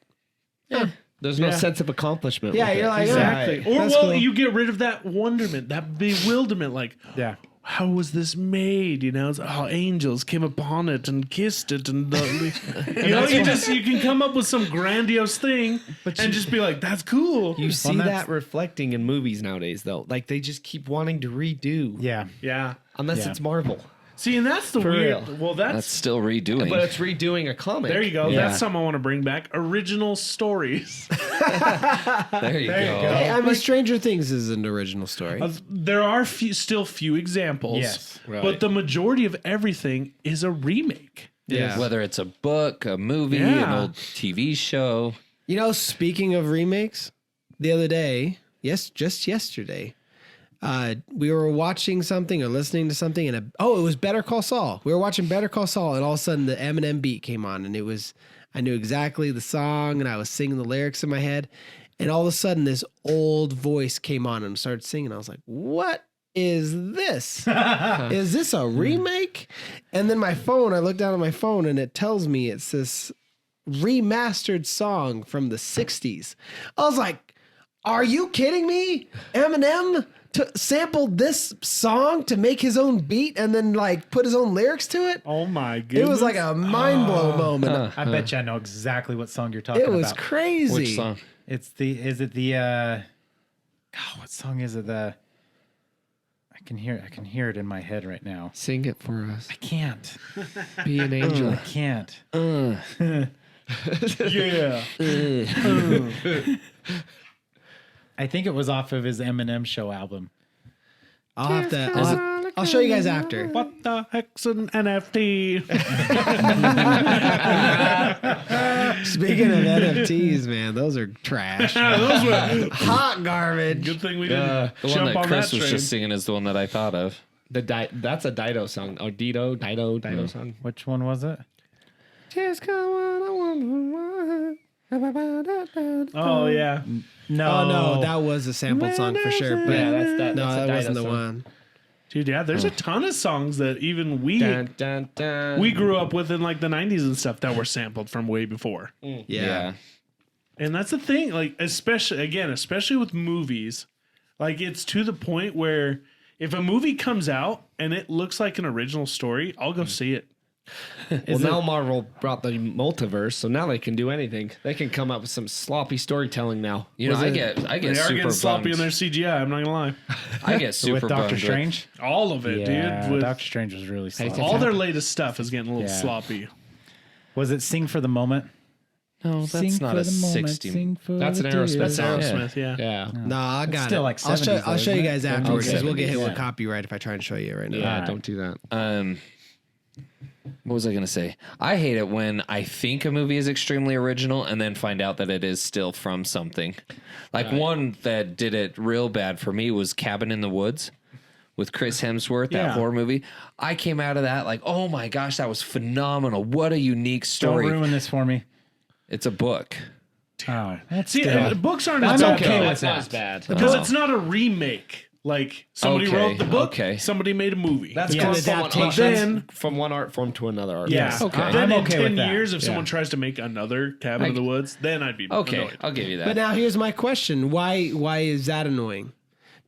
There's no Yeah. sense of accomplishment. yeah, with you're it. like, Exactly. "Alright, Or, that's well, cool." you get rid of that wonderment, that bewilderment. Like, Yeah. how was this made? You know, it's, oh, angels came upon it and kissed it, and you know, you can come up with some grandiose thing, and just be like, "That's cool." You see that reflecting in movies nowadays, though. Like they just keep wanting to redo, Yeah. yeah. unless Yeah. it's Marvel. See, and that's the For weird. real. Well, That's that's still redoing. But it's redoing a comic. there. You go. Yeah. That's something I want to bring back. Original stories. there you go. Hey, I mean, Stranger Things is an original story. There are still few examples, Yes. Right. but the majority of everything is a remake. Yeah. Whether it's a book, a movie, an Yeah. old TV show. You know, speaking of remakes, the other day, just yesterday, we were watching something or listening to something, and it was Better Call Saul. We were watching Better Call Saul, and all of a sudden the Eminem beat came on, and I knew exactly the song, and I was singing the lyrics in my head, and all of a sudden this old voice came on and started singing. I was like, "What is this? Is this a remake?" And then I looked down at my phone, and it tells me it's this remastered song from the 60s. I was like, are you kidding me? Eminem sampled this song to make his own beat and then like put his own lyrics to it? Oh my goodness! It was like a mind blow moment. I bet you I know exactly what song you're talking It about. was crazy. Which song? What song is it? I can hear it in my head right now. Sing it for us. I can't. Be an angel. I can't. yeah. I think it was off of his Eminem Show album. I'll show you guys after. What the heck's an NFT? Speaking of NFTs, man, those are trash. Those were Hot garbage. good thing we didn't The one jump that on Chris that was train. just singing is the one that I thought of. That's a Dido song. Oh, Dido song. Which one was it? Just come on, I wonder Oh yeah. No. Oh no, that was a sampled song for sure. But Yeah, that's that. no, that's a that Dido wasn't the song. one. Dude, yeah, there's a ton of songs that even we Dun, dun, dun. we grew up with in like the 90s and stuff that were sampled from way before. Yeah. And that's the thing, like especially with movies, like it's to the point where if a movie comes out and it looks like an original story, I'll go see it. Well, now Marvel brought the multiverse, so now they can do anything. They can come up with some sloppy storytelling now. You know, I get They are super getting sloppy bummed. in their CGI. I'm not gonna lie. I get super with Doctor bummed Strange. All of it, Yeah, dude. With Doctor Strange was really slow. all their latest stuff is getting a little Yeah. sloppy. Was it "Sing for the Moment"? No, Sing that's not for a the moment, 60. sing for That's the an Aerosmith tears. That's song. Aerosmith, yeah. Yeah. No, I got still it. like I'll show 70s though, you isn't guys it? afterwards because we'll get hit Yeah. with copyright if I try and show you right now. Yeah, Yeah. don't do that. What was I going to say? I hate it when I think a movie is extremely original and then find out that it is still from something. Like one that did it real bad for me was Cabin in the Woods with Chris Hemsworth, that Yeah. horror movie. I came out of that like, oh my gosh, that was phenomenal. What a unique Don't story. ruin this for me. It's a book. Oh, that's See, still. and books aren't I'm as bad okay though. with That's not that. as bad. Because it's not a remake. Like somebody Okay, wrote the book, okay. somebody made a movie. That's Yeah. called An from adaptation. from one art form to another art yeah. form. Okay. Then I'm in okay 10 with that. years, if Yeah. someone tries to make another Cabin in the Woods, then I'd be Okay, annoyed. I'll give you that. But now here's my question: Why is that annoying?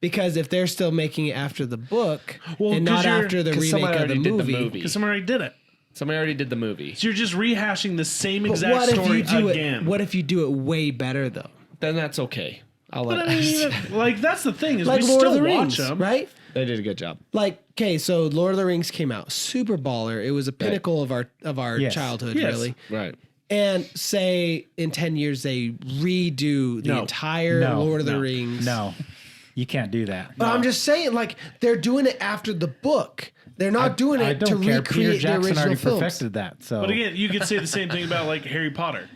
Because if they're still making it after the book Well, and 'cause not you're- after the 'cause remake someone of the already did the movie, movie. Because someone already did it. Somebody already did the movie. So you're just rehashing the same but exact what if story you do again. it? What if you do it way better though? Then that's okay. I'll But let I mean, like that's the thing is Like we Lord still of the watch Rings, them, right? They did a good job. Like, okay, so Lord of the Rings came out, super baller. It was a pinnacle of our Yes. childhood, Yes. really. Right. And say in 10 years they redo the No. entire No. Lord of the No. Rings. No, you can't do that. But I'm just saying, like, they're doing it after the book. They're not doing I it to don't care. Peter recreate the Jackson original already films. perfected that. So, But again, you could say the same thing about like Harry Potter.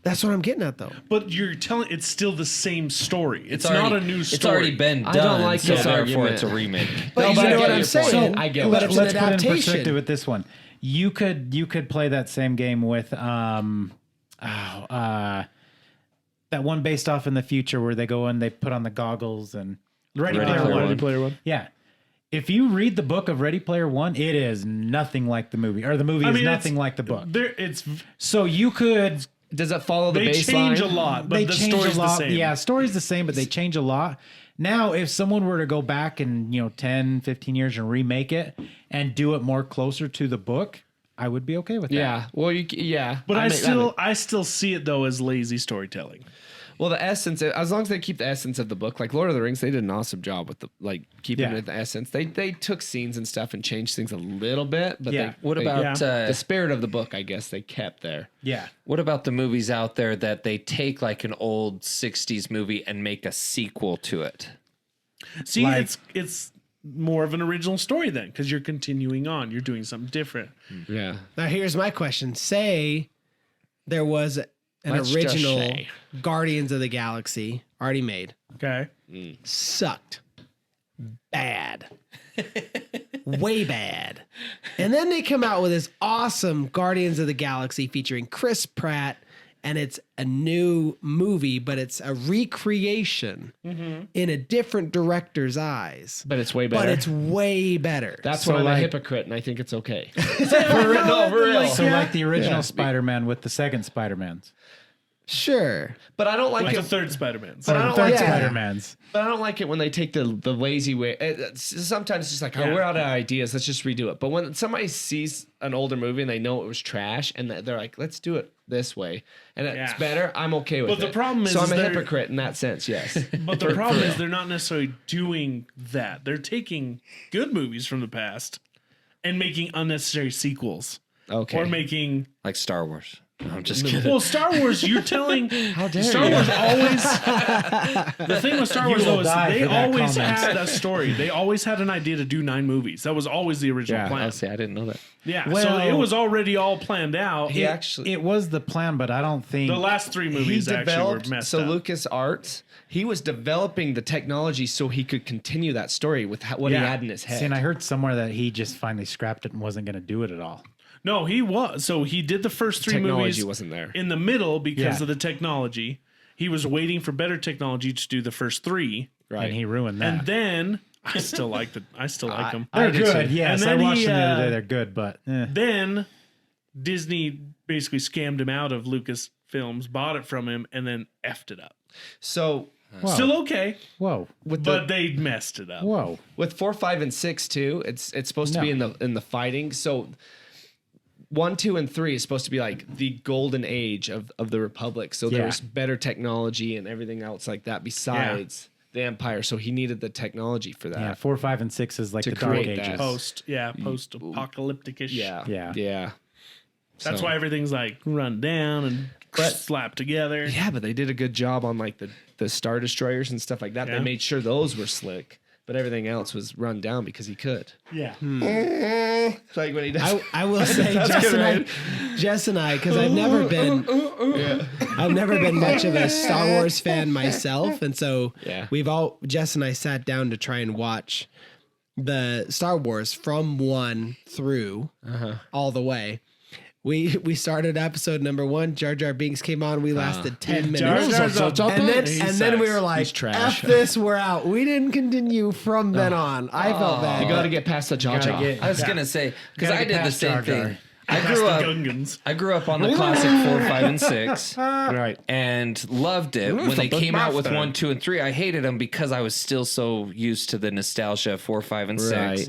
That's what I'm getting at, though. But you're telling it's still the same story. It's already- not a new story. It's already been done. I don't like so this therefore argument. it's a remake. But No, you but I know get what your I'm point. saying? I get but what it's let's an put it in adaptation. perspective with this one. You could play that same game with that one based off in the future where they go and they put on the goggles and Ready Player One. Ready Player One. Yeah. If you read the book of Ready Player One, it is nothing like the movie, or the movie is nothing like the book. So you could. Does it follow the They baseline? change a lot, but They the change story's a lot. the same. Yeah, story's the same, but they change a lot. Now, if someone were to go back and 10, 15 years and remake it and do it more closer to the book, I would be okay with that. Yeah. Well, yeah. But I mean, I still see it though as lazy storytelling. well, the essence, as long as they keep the essence of the book, like Lord of the Rings, they did an awesome job with keeping Yeah. it the essence. They took scenes and stuff and changed things a little bit, but Yeah. What about the spirit of the book? I guess they kept there. Yeah. what about the movies out there that they take like an old 60s movie and make a sequel to it? See, Like- it's more of an original story then because you're continuing on. You're doing something different. Yeah. Now, here's my question. Say there was an Let's just original say. Guardians of the Galaxy already made. Okay. Sucked. Bad. Way bad. And then they come out with this awesome Guardians of the Galaxy featuring Chris Pratt, and it's a new movie, but it's a recreation in a different director's eyes. But it's way better. But it's way better. That's So, why I'm a like- hypocrite, and I think it's okay. No, for real. So like the original Spider-Man with the second Spider-Mans. Sure. But I don't like Like it. the third Spider-Man. But I don't Third like yeah. Spider-Mans. But I don't like it when they take the lazy way. Sometimes it's just like, oh, Yeah. we're out of ideas. Let's just redo it. But when somebody sees an older movie and they know it was trash, and they're like, let's do it this way, and it's Yeah. better, I'm okay with it. But the problem so is I'm a they're- hypocrite in that sense. Yes. But the problem is they're not necessarily doing that. They're taking good movies from the past and making unnecessary sequels. Okay. Or making Like Star Wars. No, I'm just kidding. well, Star Wars. You're telling How dare Star you? Wars always. The thing with Star Wars will though is die they for that always comment. had a story. They always had an idea to do 9 movies. That was always the original Yeah, plan. I'll say I didn't know that. Yeah, so Well, it was already all planned out. He actually. It was the plan, but I don't think The last 3 He movies actually were developed messed up. Lucas Arts. He was developing the technology so he could continue that story with what he Yeah. had in his head. See, and I heard somewhere that he just finally scrapped it and wasn't going to do it at all. No, he was. So he did the first 3 Technology movies wasn't there. in the middle because Yeah. of the technology. He was waiting for better technology to do the first 3, Right. And he ruined that. and then I still like them. They're did good. too. Yes, And I then watched he, them the other day. They're good, but Then Disney basically scammed him out of Lucasfilms, bought it from him, and then effed it up. So whoa, Still okay, whoa, with but they messed it up. whoa. with 4, 5, and 6 too, it's supposed to be No. in the fighting. So 1, 2, and 3 is supposed to be like the golden age of the Republic. So there's better technology and everything else like that besides the Empire. So he needed the technology for that. Yeah, 4, 5, and 6 is like To the Dark create Ages. that. Post-apocalyptic-ish. Yeah. That's So- why everything's like run down and slapped together. Yeah, but they did a good job on like the Star Destroyers and stuff like that. Yeah. They made sure those were slick, but everything else was run down because he could. Yeah. Like when he does. I will say, Jess and I, because I've never been much of a Star Wars fan myself, and so Jess and I sat down to try and watch the Star Wars from 1 through all the way. We started episode number 1. Jar Jar Binks came on. We lasted 10 minutes, and then we were like, trash. "F this, we're out." We didn't continue from then on. I felt bad. You got to get past the Jar Jar. I was gonna say because Gotta I get did the past same Jar Jar. thing. I grew up on the classic 4, 5, and 6, Right. and loved it when they came out with 1, 2, and 3. I hated them because I was still so used to the nostalgia of 4, 5, and 6. Right.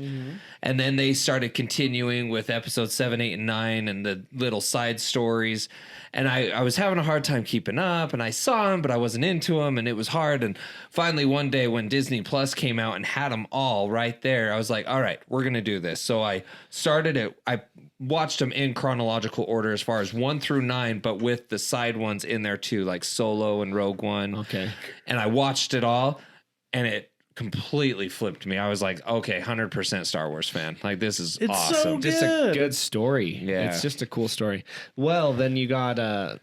And then they started continuing with episodes 7, 8, and 9, and the little side stories. And I was having a hard time keeping up, and I saw them, but I wasn't into them, and it was hard. And finally, one day when Disney Plus came out and had them all right there, I was like, all right, we're going to do this. So I started it. I watched them in chronological order as far as 1 through 9, but with the side ones in there too, like Solo and Rogue One. Okay. And I watched it all, and it completely flipped me. I was like, okay, 100% Star Wars fan. Like, this is It's awesome. so Just a good. good story. Yeah. It's just a cool story. Well, then you got the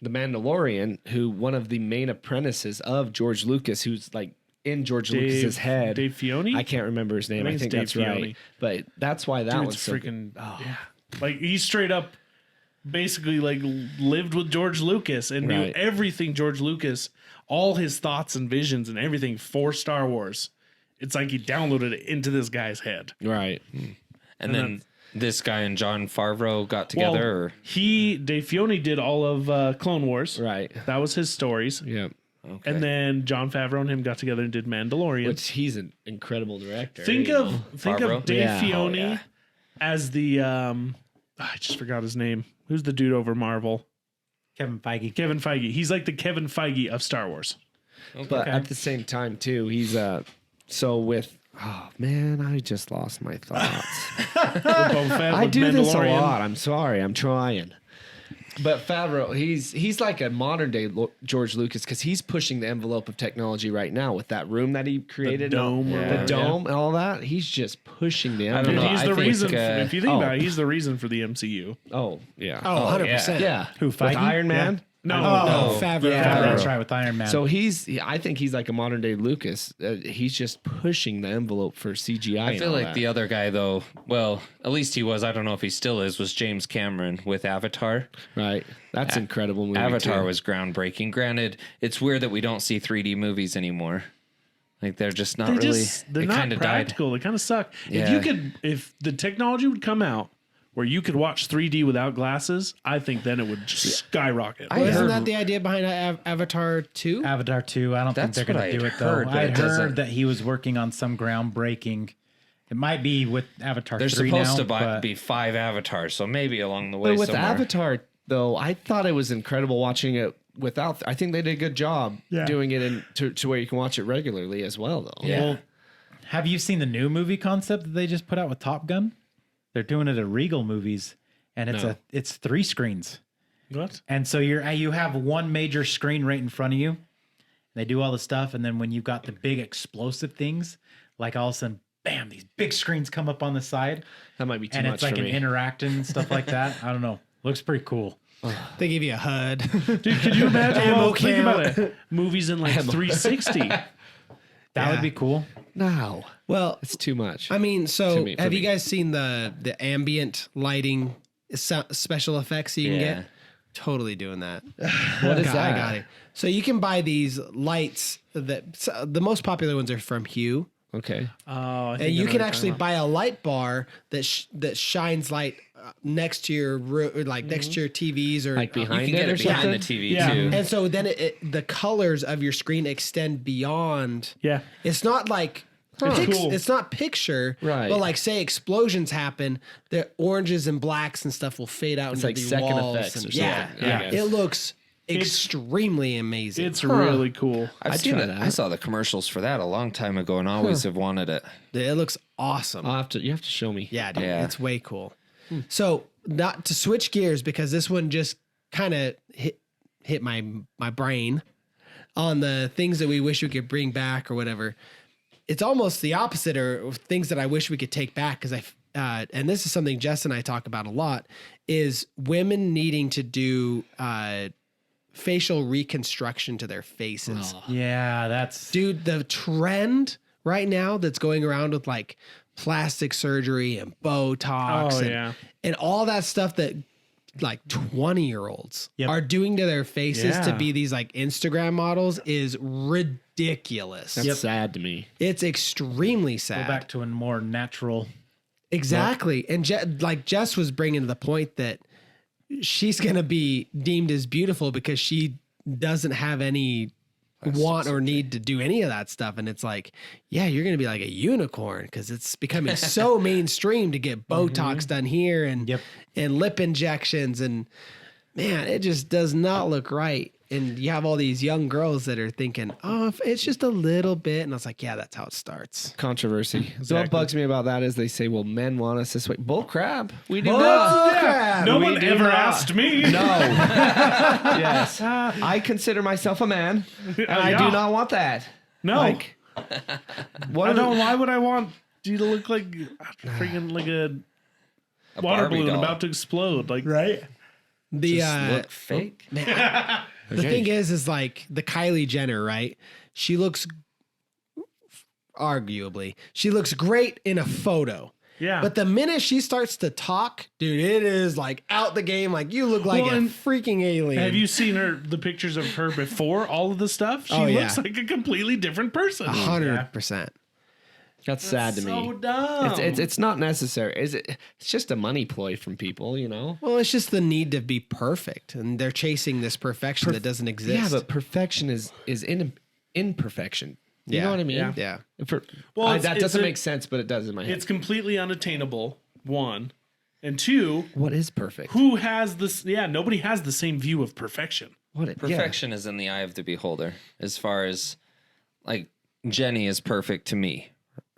Mandalorian, who one of the main apprentices of George Lucas, who's like in George Lucas's head. Dave Filoni? I can't remember his name. I it's think Dave that's right. Filoni. But that's why that Dude's one's so freaking like he straight up basically like lived with George Lucas and knew Right. everything George Lucas, all his thoughts and visions and everything for Star Wars. It's like he downloaded it into this guy's head. right. And then this guy and John Favreau got together. Or Dave Filoni did all of Clone Wars. Right. That was his stories. Yeah. okay. And then John Favreau and him got together and did Mandalorian. Which he's an incredible director. think you know. of Favreau? Dave Yeah. Filoni Oh, yeah. as the I just forgot his name. Who's the dude over Marvel? Kevin Feige. Kevin Feige. He's like the Kevin Feige of Star Wars. But at the same time too, he's so with oh man, I just lost my thoughts. Boba Fett I with do this a Mandalorian. lot. I'm sorry. I'm trying. But Favreau, he's like a modern day George Lucas because he's pushing the envelope of technology right now with that room that he created, dome or the whatever, dome, and all that. He's just pushing the don't Dude, know. envelope. he's I the think, reason. If you think oh. about it, he's the reason for the MCU. Oh yeah, Oh, 100%. yeah. Who, With Feige? Iron Man? No, Oh, Favreau. Yeah. That's right, with Iron Man. So I think he's like a modern day Lucas. He's just pushing the envelope for CGI. I feel like the other guy, though, well, at least he was, I don't know if he still is, was James Cameron with Avatar. right. That's incredible movie. Avatar too. was groundbreaking. Granted, it's weird that we don't see 3D movies anymore. Like, they're just not they're it not kind of died. practical. They kind of suck. Yeah. If the technology would come out where you could watch 3D without glasses, I think then it would just skyrocket. Well, isn't that the idea behind Avatar 2? Avatar 2, I don't think That's they're going what to do I it, had though. heard, but I it doesn't- heard that he was working on some groundbreaking. It might be with Avatar There's 3 supposed now, to but be 5 avatars, so maybe along the way But with somewhere. Avatar, though, I thought it was incredible watching it without. I think they did a good job doing it to where you can watch it regularly as well, though. Yeah. Well, have you seen the new movie concept that they just put out with Top Gun? They're doing it at Regal Movies, and it's 3 screens. What? And so you have one major screen right in front of you. They do all the stuff, and then when you've got the big explosive things, like all of a sudden, bam, these big screens come up on the side, That might be too and much it's like for an me. interacting and stuff like that. I don't know. Looks pretty cool. They give you a HUD. Dude, could you imagine? Ammo Well, think cam. about it. Movies in like 360. That would be cool. No, Well, it's too much. I mean, so for have you me. guys seen the ambient lighting special effects you can Yeah. get? Totally doing that. What is I that? got it. So you can buy these lights the most popular ones are from Hue. Okay. Oh, I think And you I know can what actually you're talking buy a light bar that shines light next to your next to your TVs or Like You behind can get it or it behind something? the TV, Yeah. too. And so then the colors of your screen extend beyond. about. Yeah. It's not like Cool. It's not picture, Right. but like say explosions happen, the oranges and blacks and stuff will fade out into like the second walls. effects or yeah, something, I guess. it looks extremely amazing. It's really cool. I've seen it. I saw the commercials for that a long time ago and always have wanted it. It looks awesome. You have to show me. Yeah, dude, Yeah. it's way cool. So not to switch gears because this one just kind of hit my brain on the things that we wish we could bring back or whatever. It's almost the opposite, or things that I wish we could take back because and this is something Jess and I talk about a lot, is women needing to do facial reconstruction to their faces. Yeah, that's Dude, the trend right now that's going around with like plastic surgery and Botox Oh, and, yeah. and all that stuff that like 20-year-olds Yep. are doing to their faces to Yeah. be these like Instagram models is ridiculous. That's sad to me. It's extremely sad. go back to a more natural. Exactly. And like Jess was bringing to the point that she's going to be deemed as beautiful because she doesn't have any want or need to do any of that stuff. And it's like, yeah, you're going to be like a unicorn because it's becoming so mainstream to get Botox done here and, Yep. and lip injections. And man, it just does not look right. And you have all these young girls that are thinking, oh, if it's just a little bit. And I was like, yeah, that's how it starts. Controversy. So what bugs me about that is they say, well, men want us this way. Bull crap. We do Oh, not. crap. No We one do ever not. asked me. No. Yes. I consider myself a man, and I do Yeah. not want that. No. Like, what I are don't. the, Why would I want you to look like freaking like a water Barbie balloon doll. about to explode? Like Right. The, Look fake. The thing is like the Kylie Jenner, right? She looks, arguably, she looks great in a photo. yeah. But the minute she starts to talk, dude, it is like out the game. Like you look like Well, a and freaking alien. Have you seen the pictures of her before all of the stuff? She Oh, yeah. looks like a completely different person. 100%. that's sad to So me. dumb. It's not necessary. Is it? It's just a money ploy from people, you know. Well, it's just the need to be perfect, and they're chasing this perfection that doesn't exist. Yeah, but perfection is imperfection. You know what I mean? Yeah. Well, That it's doesn't a- make sense, but it does in my head. It's completely unattainable. One, and two. What is perfect? Who has this? Yeah, nobody has the same view of perfection. Perfection is in the eye of the beholder. As far as like Jenny is perfect to me,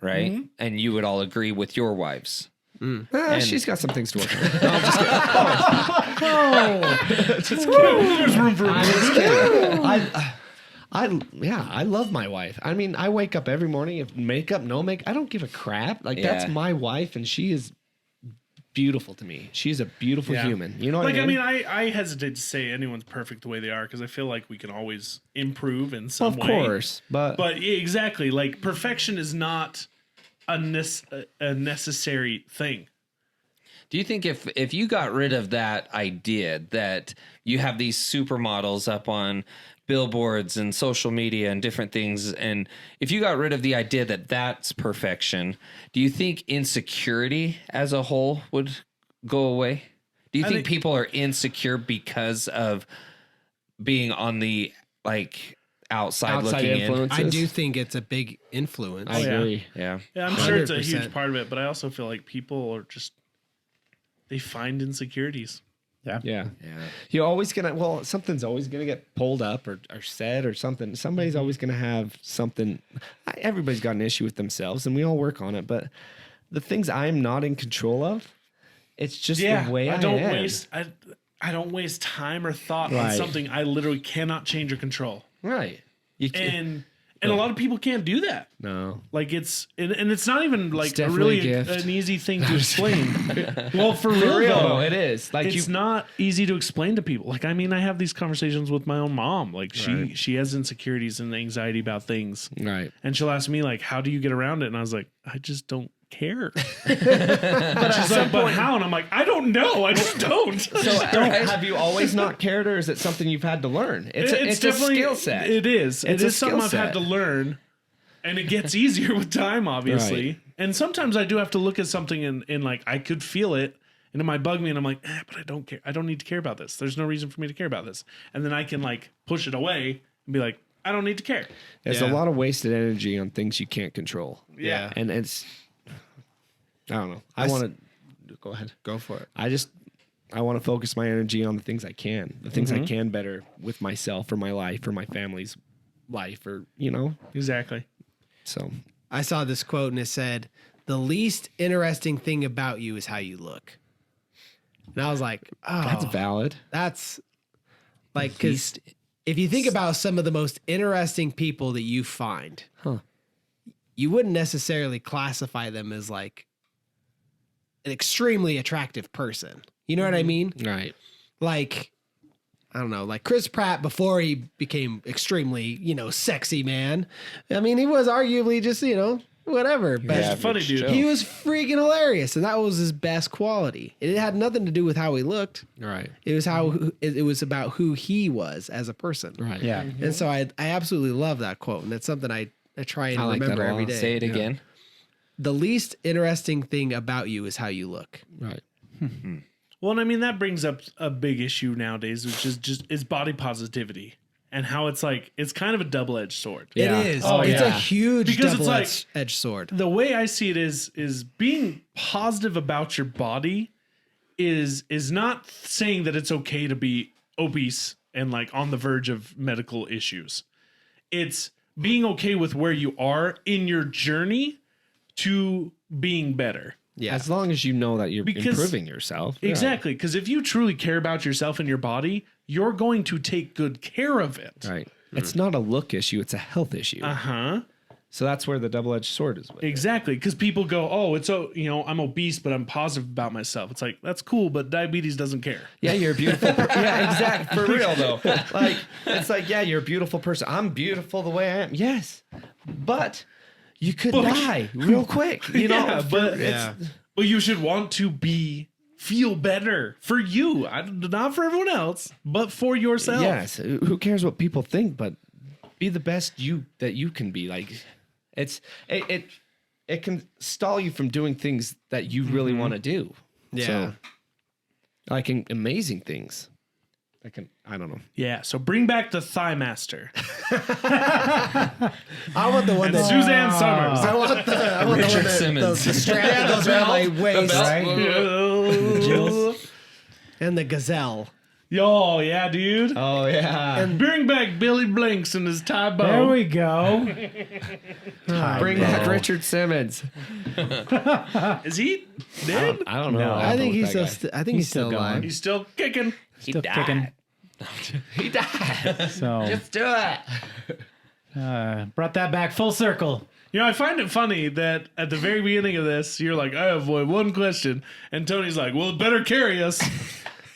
right? And you would all agree with your wives. She's got some things to work on. There's room for I love my wife. I mean, I wake up every morning, if makeup, no makeup, I don't give a crap. Like that's Yeah. my wife, and she is beautiful to me. She's a beautiful Yeah. human. You know what like. I mean? I hesitate to say anyone's perfect the way they are because I feel like we can always improve in some of way. course, but But exactly, like perfection is not a necessary thing. Do you think if you got rid of that idea that you have these supermodels up on billboards and social media and different things, and if you got rid of the idea that that's perfection, do you think insecurity as a whole would go away? Do you think people are insecure because of being on the like outside looking in? influences. I do think it's a big influence. I agree. Yeah. Yeah, I'm sure it's a 100%. huge part of it, but I also feel like people are just they find insecurities. Yeah. You're always gonna. Something's always gonna get pulled up or said or something. Somebody's always gonna have something. Everybody's got an issue with themselves, and we all work on it. But the things I'm not in control of, it's just the way I don't am. waste I don't waste time or thought on Right. something I literally cannot change or control. Right. You And a lot of people can't do that. no. Like it's and it's not even like a definitely really a gift. an easy thing to explain. Well, for For real real, though, though, it is. Like it's not easy to explain to people. Like I mean, I have these conversations with my own mom. Like she has insecurities and anxiety about things, right. and she'll ask me like, "How do you get around it?" And I was like, "I just don't care." But she's like, "But how?" And I'm like, "I don't know. I just don't." So have you always not cared, or is it something you've had to learn? It's a definitely skill set. It is. It's It a is something skill I've had set. to learn, and it gets easier with time, obviously. Right. And sometimes I do have to look at something and like I could feel it, and it might bug me, and I'm like, but I don't care. I don't need to care about this. There's no reason for me to care about this. And then I can like push it away and be like, I don't need to care. There's a lot of wasted energy on things you can't control. Yeah. And it's, I don't know. I want to go ahead. Go for it. I want to focus my energy on the things I can, the things I can better with myself or my life or my family's life or, Exactly. so. I saw this quote and it said, "The least interesting thing about you is how you look." And I was like, oh, That's valid. that's like, because if you think about some of the most interesting people that you find, you wouldn't necessarily classify them as like an extremely attractive person. You know what I mean? Right. Like, I don't know, like Chris Pratt before he became extremely, sexy man. I mean, he was arguably just, whatever. But He's a funny dude. he was freaking hilarious, and that was his best quality. It had nothing to do with how he looked. Right. It was it was about who he was as a person. Right. Yeah. And so I absolutely love that quote, and it's something I try and I like that remember a every lot. day. Say it again. The least interesting thing about you is how you look. Right. Well, and I mean, that brings up a big issue nowadays, which is body positivity and how it's like, it's kind of a double-edged sword. Yeah. It is. Oh, It's a yeah. huge Because it's like- double-edged sword. The way I see it is being positive about your body is not saying that it's okay to be obese and like on the verge of medical issues. It's being okay with where you are in your journey to being better. Yeah. As long as you know that you're Because- improving yourself. Exactly. Because if you truly care about yourself and your body, you're going to take good care of it. Right. It's not a look issue, it's a health issue. Uh-huh. So that's where the double-edged sword is with. Exactly. Because people go, oh, I'm obese, but I'm positive about myself. It's like, that's cool, but diabetes doesn't care. Yeah, you're a beautiful yeah, exactly. For real though. Like it's like, yeah, you're a beautiful person. I'm beautiful the way I am. Yes. But you could die real quick. Yeah, but it's But you should want to feel better for you, not for everyone else, but for yourself. yes. Who cares what people think, but be the best that you can be. Like it can stall you from doing things that you really want to do. Yeah. So, like amazing things. I don't know. Yeah. So bring back the Thigh Master. I want the one And that Suzanne Summers. I want the one Richard that Simmons. the strap goes around my waist Jills. and the gazelle. Yo, yeah, dude. Oh yeah. And Bring back Billy Blinks and his tie bow. There we go. Bring back Richard Simmons. Is he dead? I don't know. No. I think he's still. still. I think he's still still alive. He's still kicking. Still kicking. He died. So Just do it. brought that back full circle. I find it funny that at the very beginning of this, you're like, I have one question. And Tony's like, well, it better carry us.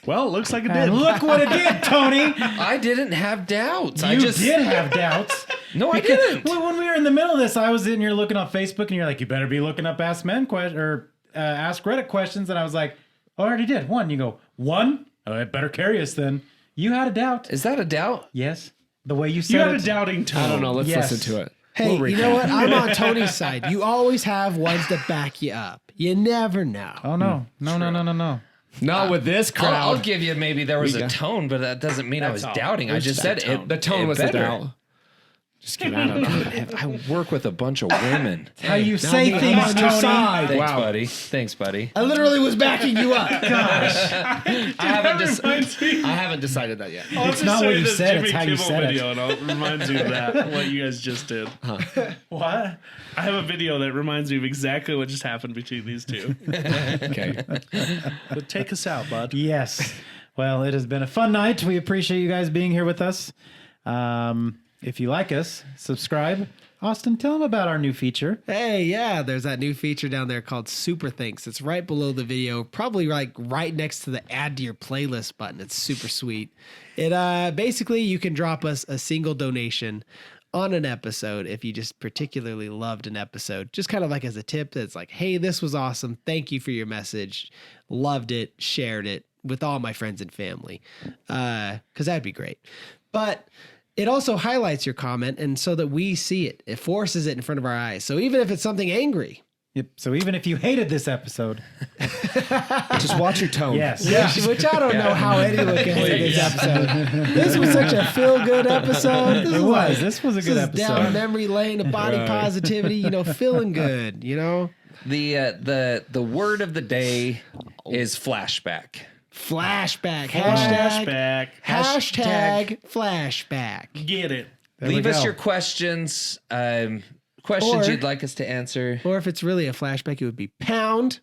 Well, it looks like it did. And look what it did, Tony. I didn't have doubts. You I just did have doubts. No, I didn't. Well, when we were in the middle of this, I was in here looking on Facebook, and you're like, "You better be looking up Ask Reddit questions." And I was like, "Oh, I already did one." You go, "One? Oh, it better carry us then." You had a doubt. Is that a doubt? Yes, the way you said You had it. a doubting tone. I don't know. Let's Yes. listen to it. Hey, you know what? I'm on Tony's side. You always have ones that back you up. You never know. Oh no, no. Not with this crowd. I'll give you maybe there was We a got- tone, but that doesn't mean I was all. doubting. I just said it. the tone was better. the doubt. Just kidding. I don't know. I work with a bunch of women. How you say I'm things, on your Tony. side. Thanks, buddy. Thanks, buddy. I literally was backing you up. I haven't, reminds me. I haven't decided that yet. I'll It's just not show what you you this said, Jimmy it's how you Kimmel said it. video, and I'll remind you of that, what you guys just did. What? I have a video that reminds me of exactly what just happened between these two. Okay. But take us out, bud. Yes. Well, it has been a fun night. We appreciate you guys being here with us. If you like us, subscribe. Austin, tell them about our new feature. Hey, yeah, there's that new feature down there called Super Thanks. It's right below the video, probably like right next to the add to your playlist button. It's super sweet. It basically you can drop us a single donation on an episode if you just particularly loved an episode, just kind of like as a tip that's like, hey, this was awesome. Thank you for your message. Loved it, shared it with all my friends and family, because that'd be great. But it also highlights your comment, and so that we see it, it forces it in front of our eyes. So even if it's something angry, Yep. So even if you hated this episode, Just watch your tone. yes. Which I don't know how anyone can hate this episode. This was such a feel-good episode. This It is was. like- This was a this good is episode. down memory lane of body positivity, feeling good, The word of the day is flashback. Flashback. Flashback. Hashtag flashback. Get it. There we Leave us go. your questions. Questions Or- you'd like us to answer. Or if it's really a flashback, it would be pound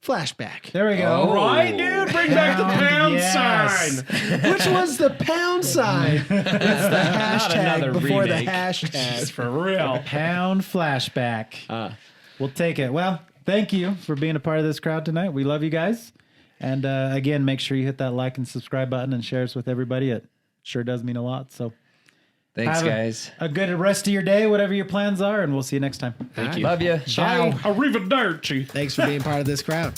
flashback. There we go. Oh. Right, dude? Bring back the pound Yes. sign. Which was the pound sign? It's the another hashtag before the remake. hashtag. It's for real. Pound flashback. We'll take it. Well, thank you for being a part of this crowd tonight. We love you guys. And again, make sure you hit that like and subscribe button and share us with everybody. It sure does mean a lot. So Thanks, have guys. a good rest of your day, whatever your plans are, and we'll see you next time. Thank you. Love you. Ciao. Arrivederci. Thanks for being part of this crowd.